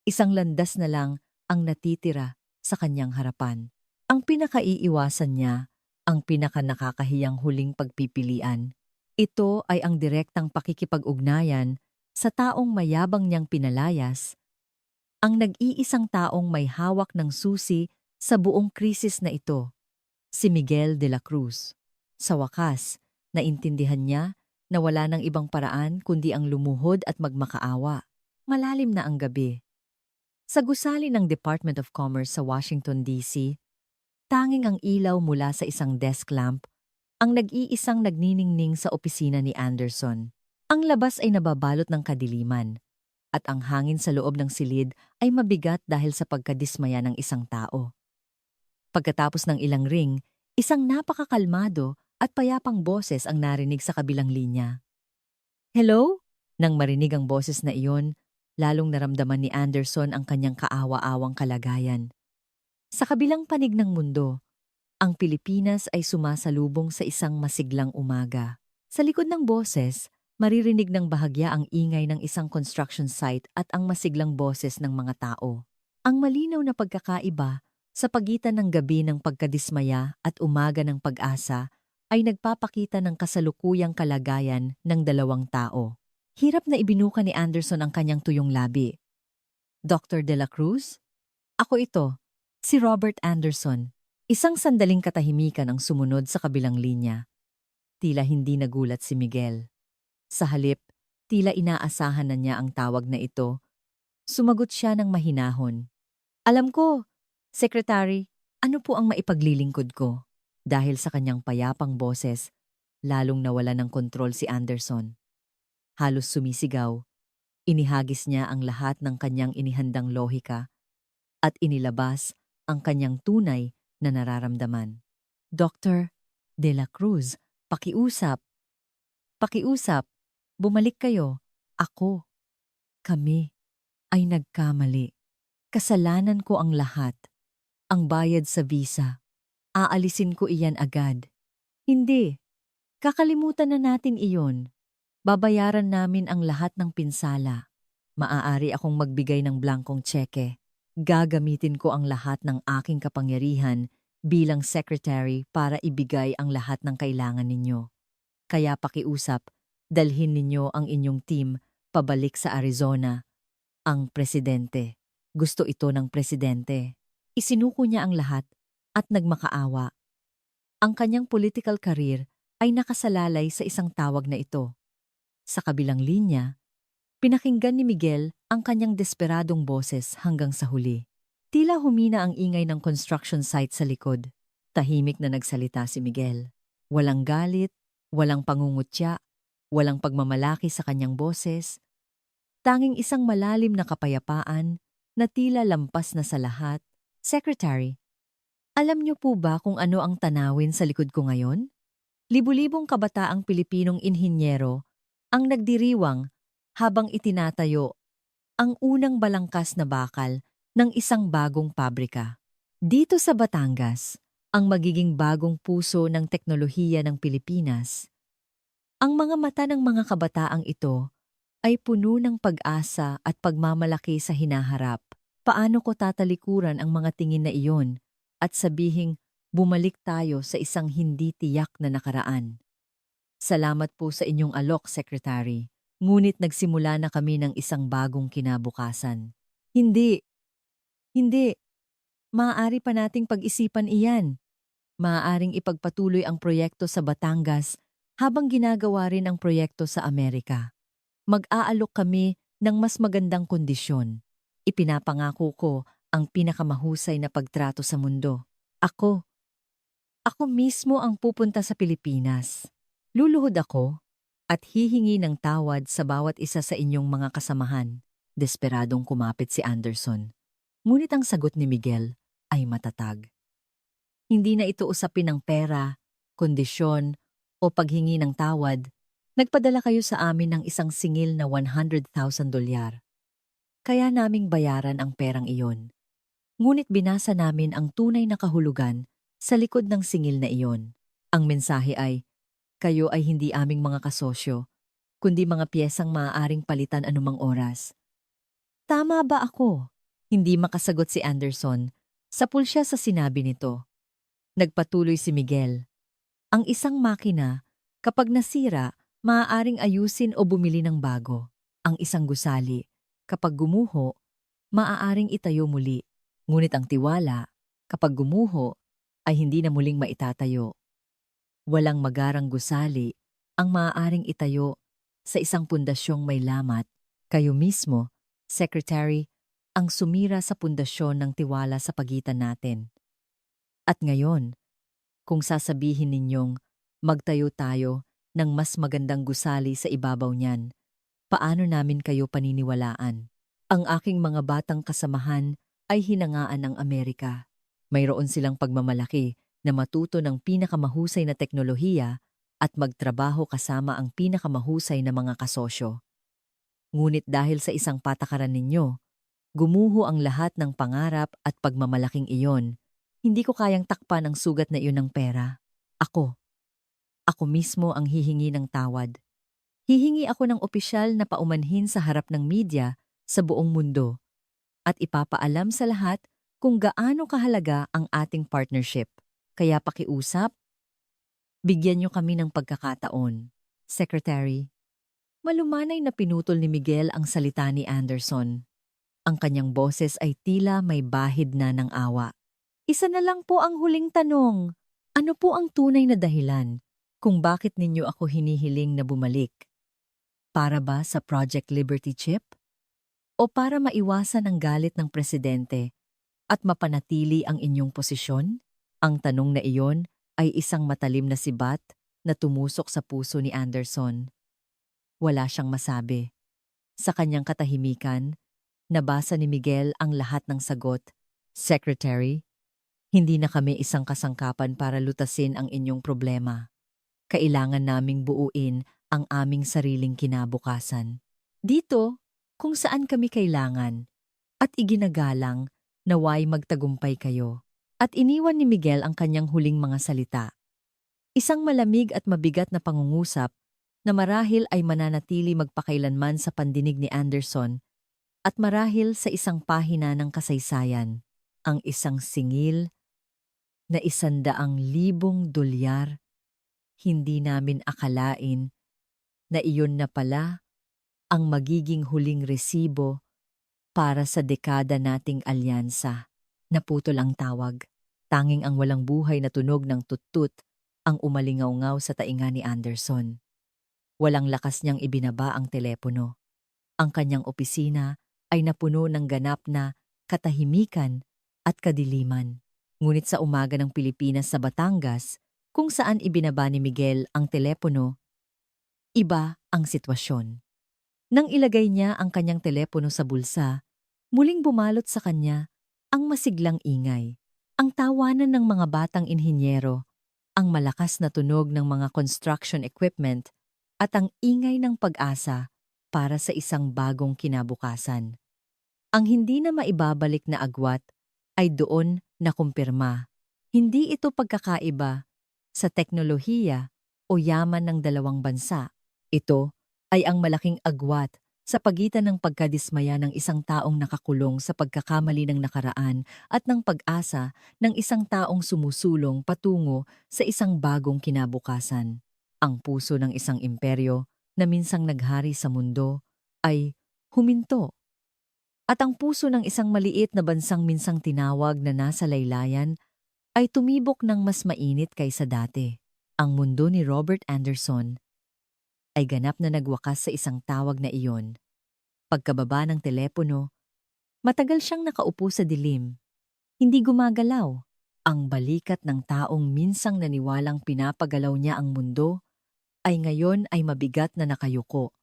Isang landas na lang ang natitira sa kanyang harapan. Ang pinakaiiwasan niya, ang pinakanakakahiyang huling pagpipilian. Ito ay ang direktang pakikipag-ugnayan sa taong mayabang niyang pinalayas, ang nag-iisang taong may hawak ng susi sa buong krisis na ito, si Miguel de la Cruz. Sa wakas, naintindihan niya na wala ng ibang paraan kundi ang lumuhod at magmakaawa. Malalim na ang gabi. Sa gusali ng Department of Commerce sa Washington, D.C., tanging ang ilaw mula sa isang desk lamp ang nag-iisang nagniningning sa opisina ni Anderson. Ang labas ay nababalot ng kadiliman, at ang hangin sa loob ng silid ay mabigat dahil sa pagkadismaya ng isang tao. Pagkatapos ng ilang ring, isang napakakalmado at payapang boses ang narinig sa kabilang linya. Hello? Nang marinig ang boses na iyon, lalong naramdaman ni Anderson ang kanyang kaawa-awang kalagayan. Sa kabilang panig ng mundo, ang Pilipinas ay sumasalubong sa isang masiglang umaga. Sa likod ng boses, maririnig ng bahagya ang ingay ng isang construction site at ang masiglang boses ng mga tao. Ang malinaw na pagkakaiba sa pagitan ng gabi ng pagkadismaya at umaga ng pag-asa ay nagpapakita ng kasalukuyang kalagayan ng dalawang tao. Hirap na ibinuka ni Anderson ang kanyang tuyong labi. Dr. De La Cruz? Ako ito, si Robert Anderson. Isang sandaling katahimikan ang sumunod sa kabilang linya. Tila hindi nagulat si Miguel. Sa halip, tila inaasahan na niya ang tawag na ito. Sumagot siya ng mahinahon. Alam ko, Secretary, ano po ang maipaglilingkod ko? Dahil sa kanyang payapang boses, lalong nawala ng kontrol si Anderson. Halos sumisigaw, inihagis niya ang lahat ng kanyang inihandang lohika at inilabas ang kanyang tunay na nararamdaman. Dr. De La Cruz, pakiusap. Pakiusap, bumalik kayo. Ako, kami, ay nagkamali. Kasalanan ko ang lahat. Ang bayad sa visa. Aalisin ko iyan agad. Hindi. Kakalimutan na natin iyon. Babayaran namin ang lahat ng pinsala. Maaari akong magbigay ng blankong tseke. Gagamitin ko ang lahat ng aking kapangyarihan bilang secretary para ibigay ang lahat ng kailangan ninyo. Kaya pakiusap, dalhin ninyo ang inyong team pabalik sa Arizona. Ang presidente. Gusto ito ng presidente. Isinuko niya ang lahat at nagmakaawa. Ang kanyang political career ay nakasalalay sa isang tawag na ito. Sa kabilang linya, pinakinggan ni Miguel ang kanyang desperadong boses hanggang sa huli. Tila humina ang ingay ng construction site sa likod. Tahimik na nagsalita si Miguel. Walang galit, walang pangungutya, walang pagmamalaki sa kanyang boses. Tanging isang malalim na kapayapaan na tila lampas na sa lahat. Secretary, alam niyo po ba kung ano ang tanawin sa likod ko ngayon? Libu-libong kabataang Pilipinong inhinyero ang nagdiriwang habang itinatayo ang unang balangkas na bakal ng isang bagong pabrika. Dito sa Batangas, ang magiging bagong puso ng teknolohiya ng Pilipinas. Ang mga mata ng mga kabataang ito ay puno ng pag-asa at pagmamalaki sa hinaharap. Paano ko tatalikuran ang mga tingin na iyon at sabihing bumalik tayo sa isang hindi tiyak na nakaraan? Salamat po sa inyong alok, Secretary. Ngunit nagsimula na kami ng isang bagong kinabukasan. Hindi. Maaari pa nating pag-isipan iyan. Maaaring ipagpatuloy ang proyekto sa Batangas habang ginagawa rin ang proyekto sa Amerika. Mag-aalok kami ng mas magandang kondisyon. Ipinapangako ko ang pinakamahusay na pagtrato sa mundo. Ako mismo ang pupunta sa Pilipinas. Luluhod ako at hihingi ng tawad sa bawat isa sa inyong mga kasamahan. Desperadong kumapit si Anderson. Ngunit ang sagot ni Miguel ay matatag. Hindi na ito usapin ng pera, kondisyon, o paghingi ng tawad. Nagpadala kayo sa amin ng isang singil na $100,000. Kaya naming bayaran ang perang iyon. Ngunit binasa namin ang tunay na kahulugan sa likod ng singil na iyon. Ang mensahe ay, kayo ay hindi aming mga kasosyo, kundi mga piyesang maaaring palitan anumang oras. Tama ba ako? Hindi makasagot si Anderson. Sapul siya sa sinabi nito. Nagpatuloy si Miguel. Ang isang makina, kapag nasira, maaaring ayusin o bumili ng bago. Ang isang gusali, kapag gumuho, maaaring itayo muli. Ngunit ang tiwala, kapag gumuho, ay hindi na muling maitatayo. Walang magarang gusali ang maaaring itayo sa isang pundasyong may lamat. Kayo mismo, Secretary, ang sumira sa pundasyon ng tiwala sa pagitan natin. At ngayon, kung sasabihin ninyong magtayo tayo ng mas magandang gusali sa ibabaw niyan, paano namin kayo paniniwalaan? Ang aking mga batang kasamahan ay hinangaan ng Amerika. Mayroon silang pagmamalaki na matuto ng pinakamahusay na teknolohiya at magtrabaho kasama ang pinakamahusay na mga kasosyo. Ngunit dahil sa isang patakaran ninyo, gumuho ang lahat ng pangarap at pagmamalaking iyon. Hindi ko kayang takpan ang sugat na iyon ng pera. Ako mismo ang hihingi ng tawad. Hihingi ako ng opisyal na paumanhin sa harap ng media sa buong mundo at ipapaalam sa lahat kung gaano kahalaga ang ating partnership. Kaya pakiusap, bigyan niyo kami ng pagkakataon. Secretary, malumanay na pinutol ni Miguel ang salita ni Anderson. Ang kanyang boses ay tila may bahid na ng awa. Isa na lang po ang huling tanong. Ano po ang tunay na dahilan kung bakit ninyo ako hinihiling na bumalik? Para ba sa Project Liberty Chip? O para maiwasan ang galit ng presidente at mapanatili ang inyong posisyon? Ang tanong na iyon ay isang matalim na sibat na tumusok sa puso ni Anderson. Wala siyang masabi. Sa kanyang katahimikan, nabasa ni Miguel ang lahat ng sagot. Secretary, hindi na kami isang kasangkapan para lutasin ang inyong problema. Kailangan naming buuin ang aming sariling kinabukasan. Dito, kung saan kami kailangan, at iginagalang naway magtagumpay kayo. At iniwan ni Miguel ang kanyang huling mga salita. Isang malamig at mabigat na pangungusap na marahil ay mananatili magpakailanman sa pandinig ni Anderson at marahil sa isang pahina ng kasaysayan, ang isang singil na $100,000. Hindi namin akalain na iyon na pala ang magiging huling resibo para sa dekada nating alyansa. Naputol ang tawag. Tanging ang walang buhay na tunog ng tutut ang umalingaw-ngaw sa tainga ni Anderson. Walang lakas niyang ibinaba ang telepono. Ang kanyang opisina ay napuno ng ganap na katahimikan at kadiliman. Ngunit sa umaga ng Pilipinas sa Batangas, kung saan ibinaba ni Miguel ang telepono, iba ang sitwasyon. Nang ilagay niya ang kanyang telepono sa bulsa, muling bumalot sa kanya ang masiglang ingay, ang tawanan ng mga batang inhinyero, ang malakas na tunog ng mga construction equipment at ang ingay ng pag-asa para sa isang bagong kinabukasan. Ang hindi na maibabalik na agwat ay doon nakumpirma. Hindi ito pagkakaiba sa teknolohiya o yaman ng dalawang bansa. Ito ay ang malaking agwat sa pagitan ng pagkadismaya ng isang taong nakakulong sa pagkakamali ng nakaraan at ng pag-asa ng isang taong sumusulong patungo sa isang bagong kinabukasan. Ang puso ng isang imperyo na minsang naghari sa mundo ay huminto. At ang puso ng isang maliit na bansang minsang tinawag na nasa laylayan ay tumibok ng mas mainit kaysa dati. Ang mundo ni Robert Anderson ay ganap na nagwakas sa isang tawag na iyon. Pagkababa ng telepono, matagal siyang nakaupo sa dilim. Hindi gumagalaw. Ang balikat ng taong minsang naniwalang pinapagalaw niya ang mundo ay ngayon ay mabigat na nakayuko,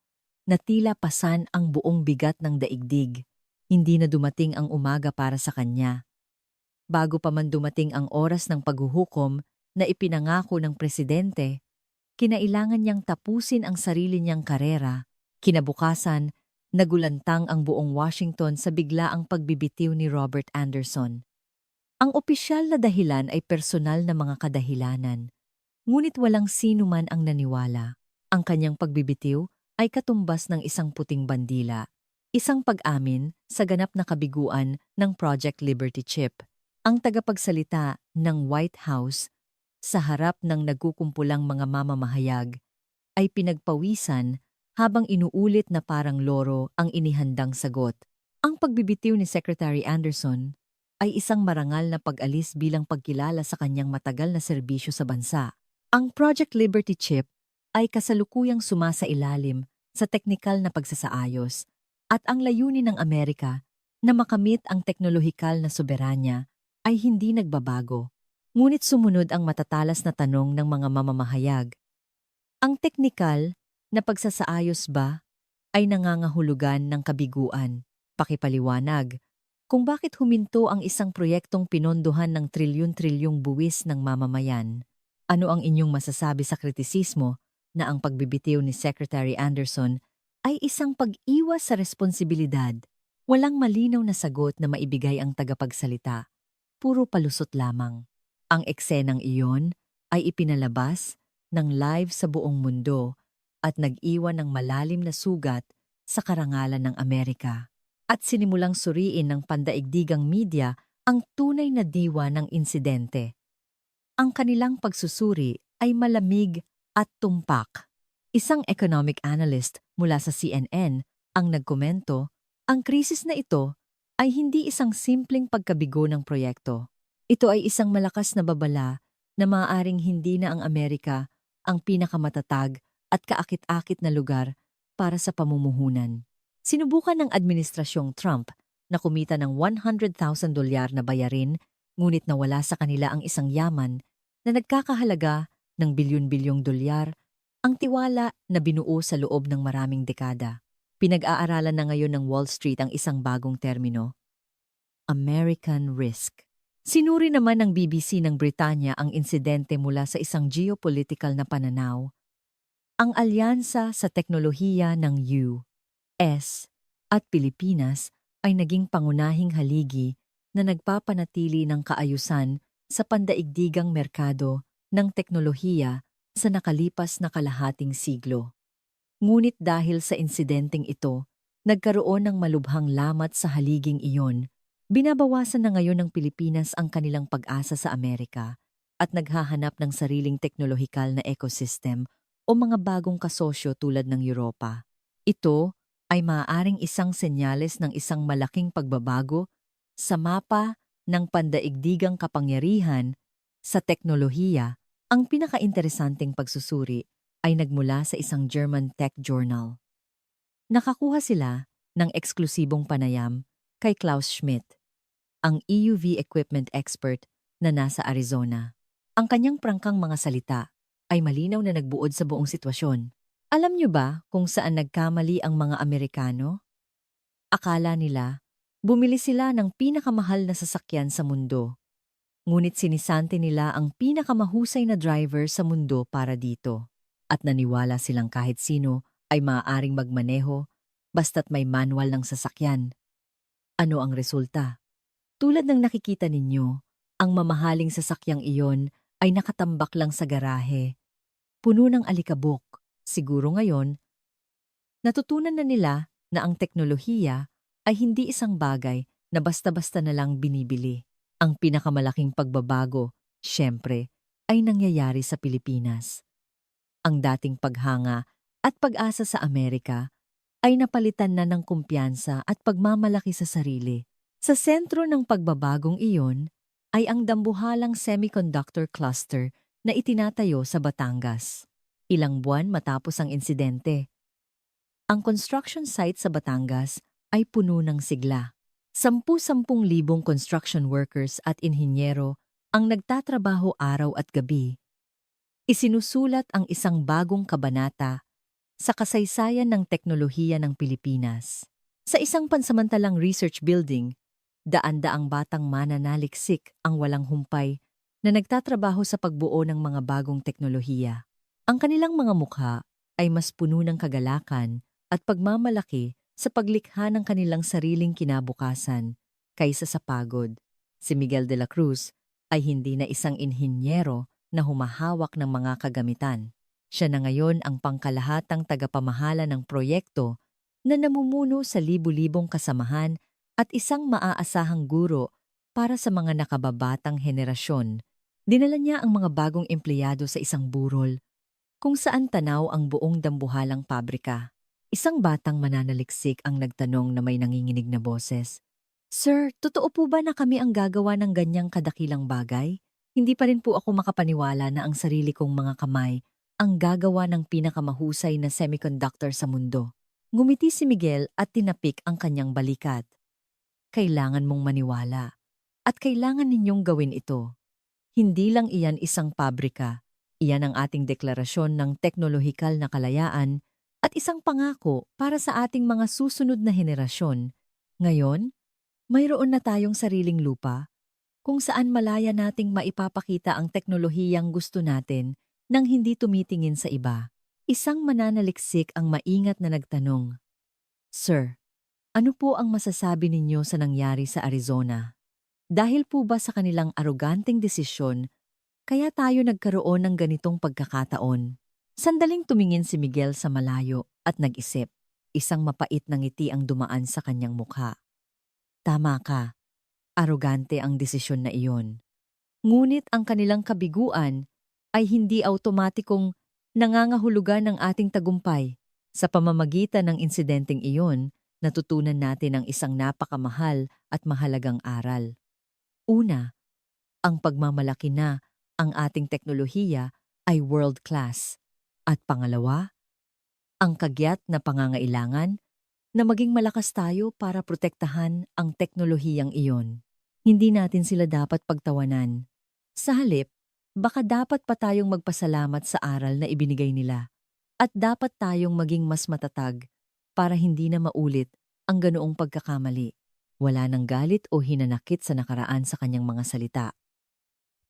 na tila pasan ang buong bigat ng daigdig. Hindi na dumating ang umaga para sa kanya. Bago pa man dumating ang oras ng paghuhukom na ipinangako ng presidente, kinailangan niyang tapusin ang sarili niyang karera. Kinabukasan, nagulantang ang buong Washington sa biglaang pagbibitiw ni Robert Anderson. Ang opisyal na dahilan ay personal na mga kadahilanan, ngunit walang sino man ang naniwala. Ang kanyang pagbibitiw ay katumbas ng isang puting bandila, isang pag-amin sa ganap na kabiguan ng Project Liberty Chip. Ang tagapagsalita ng White House sa harap ng nagkukumpulang mga mamamahayag ay pinagpawisan habang inuulit na parang loro ang inihandang sagot. Ang pagbibitiw ni Secretary Anderson ay isang marangal na pag-alis bilang pagkilala sa kanyang matagal na serbisyo sa bansa. Ang Project Liberty Chip ay kasalukuyang sumasailalim sa teknikal na pagsasaayos at ang layunin ng Amerika na makamit ang teknolohikal na soberanya ay hindi nagbabago. Ngunit sumunod ang matatalas na tanong ng mga mamamahayag. Ang teknikal na pagsasaayos ba ay nangangahulugan ng kabiguan? Pakipaliwanag kung bakit huminto ang isang proyektong pinondohan ng trilyon-trilyong buwis ng mamamayan. Ano ang inyong masasabi sa kritisismo na ang pagbibitiw ni Secretary Anderson ay isang pag-iwas sa responsibilidad? Walang malinaw na sagot na maibigay ang tagapagsalita. Puro palusot lamang. Ang eksenang iyon ay ipinalabas ng live sa buong mundo at nag-iwan ng malalim na sugat sa karangalan ng Amerika. At sinimulang suriin ng pandaigdigang media ang tunay na diwa ng insidente. Ang kanilang pagsusuri ay malamig at tumpak. Isang economic analyst mula sa CNN ang nagkomento, ang krisis na ito ay hindi isang simpleng pagkabigo ng proyekto. Ito ay isang malakas na babala na maaaring hindi na ang Amerika ang pinakamatatag at kaakit-akit na lugar para sa pamumuhunan. Sinubukan ng Administrasyong Trump na kumita ng $100,000 na bayarin, ngunit nawala sa kanila ang isang yaman na nagkakahalaga ng bilyon-bilyong dolyar, ang tiwala na binuo sa loob ng maraming dekada. Pinag-aaralan na ngayon ng Wall Street ang isang bagong termino, American Risk. Sinuri naman ng BBC ng Britanya ang insidente mula sa isang geopolitical na pananaw. Ang alyansa sa teknolohiya ng US at Pilipinas ay naging pangunahing haligi na nagpapanatili ng kaayusan sa pandaigdigang merkado ng teknolohiya sa nakalipas na kalahating siglo. Ngunit dahil sa insidenteng ito, nagkaroon ng malubhang lamat sa haliging iyon, binabawasan na ngayon ng Pilipinas ang kanilang pag-asa sa Amerika at naghahanap ng sariling teknolohikal na ecosystem o mga bagong kasosyo tulad ng Europa. Ito ay maaaring isang senyales ng isang malaking pagbabago sa mapa ng pandaigdigang kapangyarihan sa teknolohiya. Ang pinakainteresanteng pagsusuri ay nagmula sa isang German tech journal. Nakakuha sila ng eksklusibong panayam kay Klaus Schmidt, ang EUV equipment expert na nasa Arizona. Ang kanyang prangkang mga salita ay malinaw na nagbuod sa buong sitwasyon. Alam niyo ba kung saan nagkamali ang mga Amerikano? Akala nila, bumili sila ng pinakamahal na sasakyan sa mundo. Ngunit sinisante nila ang pinakamahusay na driver sa mundo para dito. At naniwala silang kahit sino ay maaaring magmaneho basta't may manual ng sasakyan. Ano ang resulta? Tulad ng nakikita ninyo, ang mamahaling sasakyang iyon ay nakatambak lang sa garahe. Puno ng alikabok. Siguro ngayon, natutunan na nila na ang teknolohiya ay hindi isang bagay na basta-basta na lang binibili. Ang pinakamalaking pagbabago, syempre, ay nangyayari sa Pilipinas. Ang dating paghanga at pag-asa sa Amerika ay napalitan na ng kumpiyansa at pagmamalaki sa sarili. Sa sentro ng pagbabagong iyon ay ang dambuhalang semiconductor cluster na itinatayo sa Batangas. Ilang buwan matapos ang insidente, ang construction site sa Batangas ay puno ng sigla. 10,000 construction workers at inhinyero ang nagtatrabaho araw at gabi. Isinusulat ang isang bagong kabanata sa kasaysayan ng teknolohiya ng Pilipinas. Sa isang pansamantalang research building, daan-daang batang mananaliksik ang walang humpay na nagtatrabaho sa pagbuo ng mga bagong teknolohiya. Ang kanilang mga mukha ay mas puno ng kagalakan at pagmamalaki sa paglikha ng kanilang sariling kinabukasan kaysa sa pagod. Si Miguel de la Cruz ay hindi na isang inhinyero na humahawak ng mga kagamitan. Siya na ngayon ang pangkalahatang tagapamahala ng proyekto na namumuno sa libu-libong kasamahan at isang maaasahang guro para sa mga nakababatang henerasyon. Dinala niya ang mga bagong empleyado sa isang burol kung saan tanaw ang buong dambuhalang pabrika. Isang batang mananaliksik ang nagtanong na may nanginginig na boses. Sir, totoo po ba na kami ang gagawa ng ganyang kadakilang bagay? Hindi pa rin po ako makapaniwala na ang sarili kong mga kamay ang gagawa ng pinakamahusay na semiconductor sa mundo. Ngumiti si Miguel at tinapik ang kanyang balikat. Kailangan mong maniwala. At kailangan ninyong gawin ito. Hindi lang iyan isang pabrika. Iyan ang ating deklarasyon ng teknolohikal na kalayaan at isang pangako para sa ating mga susunod na henerasyon. Ngayon, mayroon na tayong sariling lupa kung saan malaya nating maipapakita ang teknolohiyang gusto natin nang hindi tumitingin sa iba. Isang mananaliksik ang maingat na nagtanong, Sir, ano po ang masasabi ninyo sa nangyari sa Arizona? Dahil po ba sa kanilang aroganteng desisyon, kaya tayo nagkaroon ng ganitong pagkakataon? Sandaling tumingin si Miguel sa malayo at nag-isip. Isang mapait na ngiti ang dumaan sa kanyang mukha. Tama ka, arogante ang desisyon na iyon. Ngunit ang kanilang kabiguan ay hindi automatikong nangangahulugan ng ating tagumpay. Sa pamamagitan ng insidenteng iyon, natutunan natin ang isang napakamahal at mahalagang aral. Una, ang pagmamalaki na ang ating teknolohiya ay world-class. At pangalawa, ang kagyat na pangangailangan na maging malakas tayo para protektahan ang teknolohiyang iyon. Hindi natin sila dapat pagtawanan. Sa halip, baka dapat pa tayong magpasalamat sa aral na ibinigay nila at dapat tayong maging mas matatag para hindi na maulit ang ganoong pagkakamali. Wala nang galit o hinanakit sa nakaraan sa kanyang mga salita.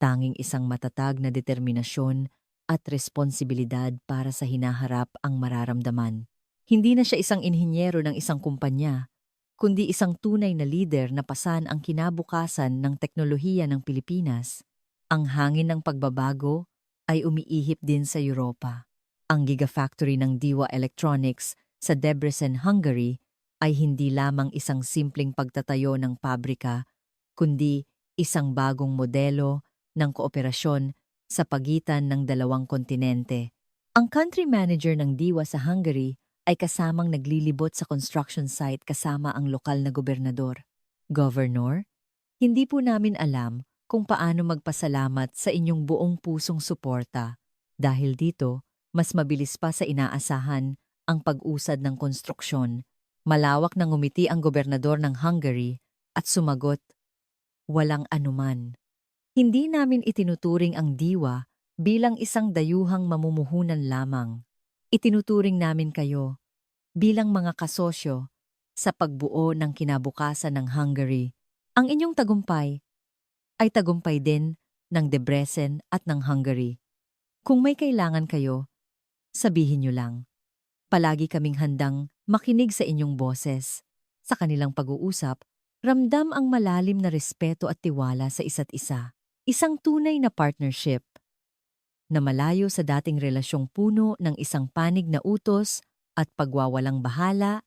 Tanging isang matatag na determinasyon at responsibilidad para sa hinaharap ang mararamdaman. Hindi na siya isang inhinyero ng isang kumpanya, kundi isang tunay na lider na pasan ang kinabukasan ng teknolohiya ng Pilipinas. Ang hangin ng pagbabago ay umiihip din sa Europa. Ang gigafactory ng Diwa Electronics sa Debrecen, Hungary ay hindi lamang isang simpleng pagtatayo ng pabrika, kundi isang bagong modelo ng kooperasyon sa pagitan ng dalawang kontinente. Ang country manager ng Diwa sa Hungary ay kasamang naglilibot sa construction site kasama ang lokal na gobernador. Governor, hindi po namin alam kung paano magpasalamat sa inyong buong pusong suporta. Dahil dito, mas mabilis pa sa inaasahan ang pag-usad ng konstruksyon. Malawak na ngumiti ang gobernador ng Hungary at sumagot, "Walang anuman." Hindi namin itinuturing ang Diwa bilang isang dayuhang mamumuhunan lamang. Itinuturing namin kayo bilang mga kasosyo sa pagbuo ng kinabukasan ng Hungary. Ang inyong tagumpay ay tagumpay din ng Debrecen at ng Hungary. Kung may kailangan kayo, sabihin niyo lang. Palagi kaming handang makinig sa inyong boses. Sa kanilang pag-uusap, ramdam ang malalim na respeto at tiwala sa isa't isa. Isang tunay na partnership na malayo sa dating relasyong puno ng isang panig na utos at pagwawalang bahala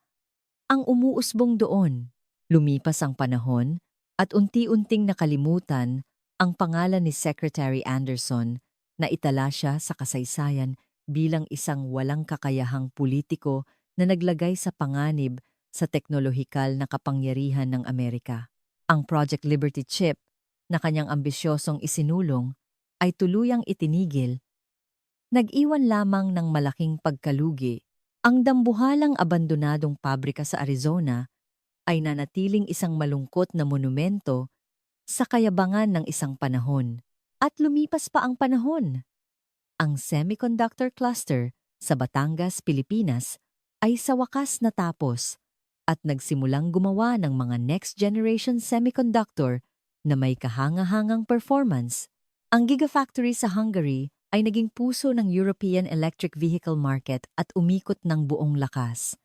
ang umuusbong doon. Lumipas ang panahon at unti-unting nakalimutan ang pangalan ni Secretary Anderson na itala siya sa kasaysayan bilang isang walang kakayahang politiko na naglagay sa panganib sa teknolohikal na kapangyarihan ng Amerika. Ang Project Liberty Chip na kanyang ambisyosong isinulong ay tuluyang itinigil. Nag-iwan lamang ng malaking pagkalugi. Ang dambuhalang abandonadong pabrika sa Arizona ay nanatiling isang malungkot na monumento sa kayabangan ng isang panahon. At lumipas pa ang panahon. Ang semiconductor cluster sa Batangas, Pilipinas ay sa wakas natapos at nagsimulang gumawa ng mga next-generation semiconductor na may kahangahangang performance. Ang Gigafactory sa Hungary ay naging puso ng European electric vehicle market at umikot ng buong lakas.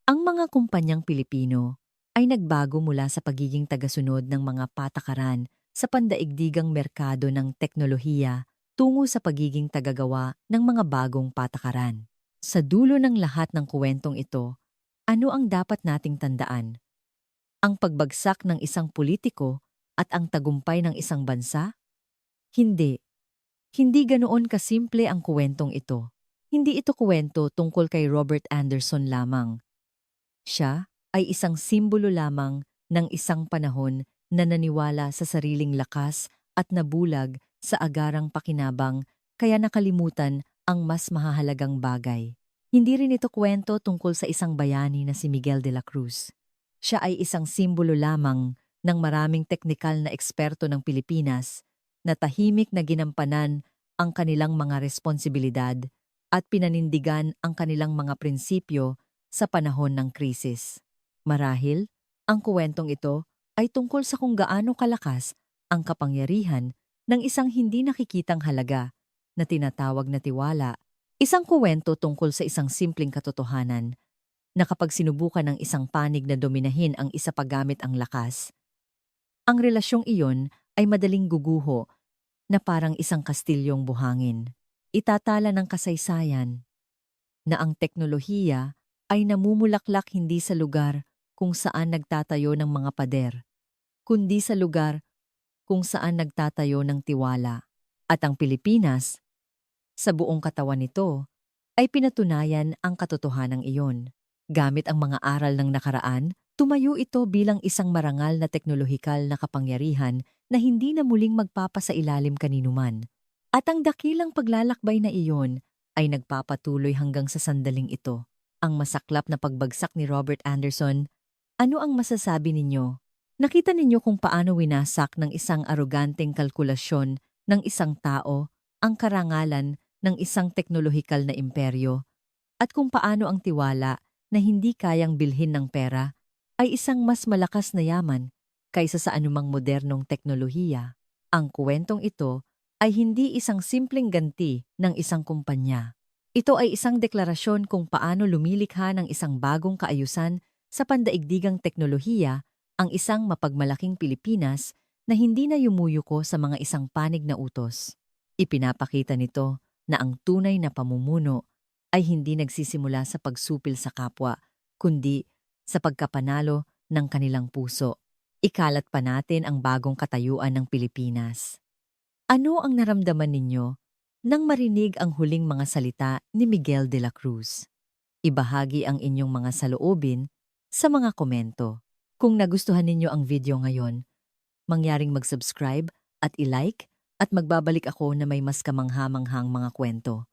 Ang mga kumpanyang Pilipino ay nagbago mula sa pagiging tagasunod ng mga patakaran sa pandaigdigang merkado ng teknolohiya tungo sa pagiging tagagawa ng mga bagong patakaran. Sa dulo ng lahat ng kwentong ito, ano ang dapat nating tandaan? Ang pagbagsak ng isang politiko at ang tagumpay ng isang bansa? Hindi. Hindi ganoon kasimple ang kwentong ito. Hindi ito kwento tungkol kay Robert Anderson lamang. Siya ay isang simbolo lamang ng isang panahon na naniwala sa sariling lakas at nabulag sa agarang pakinabang kaya nakalimutan ang mas mahahalagang bagay. Hindi rin ito kwento tungkol sa isang bayani na si Miguel de la Cruz. Siya ay isang simbolo lamang ng maraming teknikal na eksperto ng Pilipinas na tahimik na ginampanan ang kanilang mga responsibilidad at pinanindigan ang kanilang mga prinsipyo sa panahon ng krisis. Marahil, ang kuwentong ito ay tungkol sa kung gaano kalakas ang kapangyarihan ng isang hindi nakikitang halaga na tinatawag na tiwala. Isang kuwento tungkol sa isang simpleng katotohanan na kapag sinubukan ng isang panig na dominahin ang isa paggamit ang lakas, ang relasyong iyon ay madaling guguho na parang isang kastilyong buhangin. Itatala ng kasaysayan na ang teknolohiya ay namumulaklak hindi sa lugar kung saan nagtatayo ng mga pader, kundi sa lugar kung saan nagtatayo ng tiwala. At ang Pilipinas, sa buong katawan nito, ay pinatunayan ang katotohanang iyon. Gamit ang mga aral ng nakaraan, tumayo ito bilang isang marangal na teknolohikal na kapangyarihan na hindi na muling magpapasailalim kaninuman. At ang dakilang paglalakbay na iyon ay nagpapatuloy hanggang sa sandaling ito. Ang masaklap na pagbagsak ni Robert Anderson, ano ang masasabi ninyo? Nakita ninyo kung paano winasak ng isang aroganteng kalkulasyon ng isang tao ang karangalan ng isang teknolohikal na imperyo at kung paano ang tiwala na hindi kayang bilhin ng pera ay isang mas malakas na yaman kaysa sa anumang modernong teknolohiya. Ang kwentong ito ay hindi isang simpleng ganti ng isang kumpanya. Ito ay isang deklarasyon kung paano lumilikha ng isang bagong kaayusan sa pandaigdigang teknolohiya ang isang mapagmalaking Pilipinas na hindi na yumuyuko sa mga isang panig na utos. Ipinapakita nito na ang tunay na pamumuno ay hindi nagsisimula sa pagsupil sa kapwa, kundi sa pagkapanalo ng kanilang puso. Ikalat pa natin ang bagong katayuan ng Pilipinas. Ano ang naramdaman ninyo nang marinig ang huling mga salita ni Miguel de la Cruz? Ibahagi ang inyong mga saloobin sa mga komento. Kung nagustuhan ninyo ang video ngayon, mangyaring mag-subscribe at i-like at magbabalik ako na may mas kamangha-manghang mga kwento.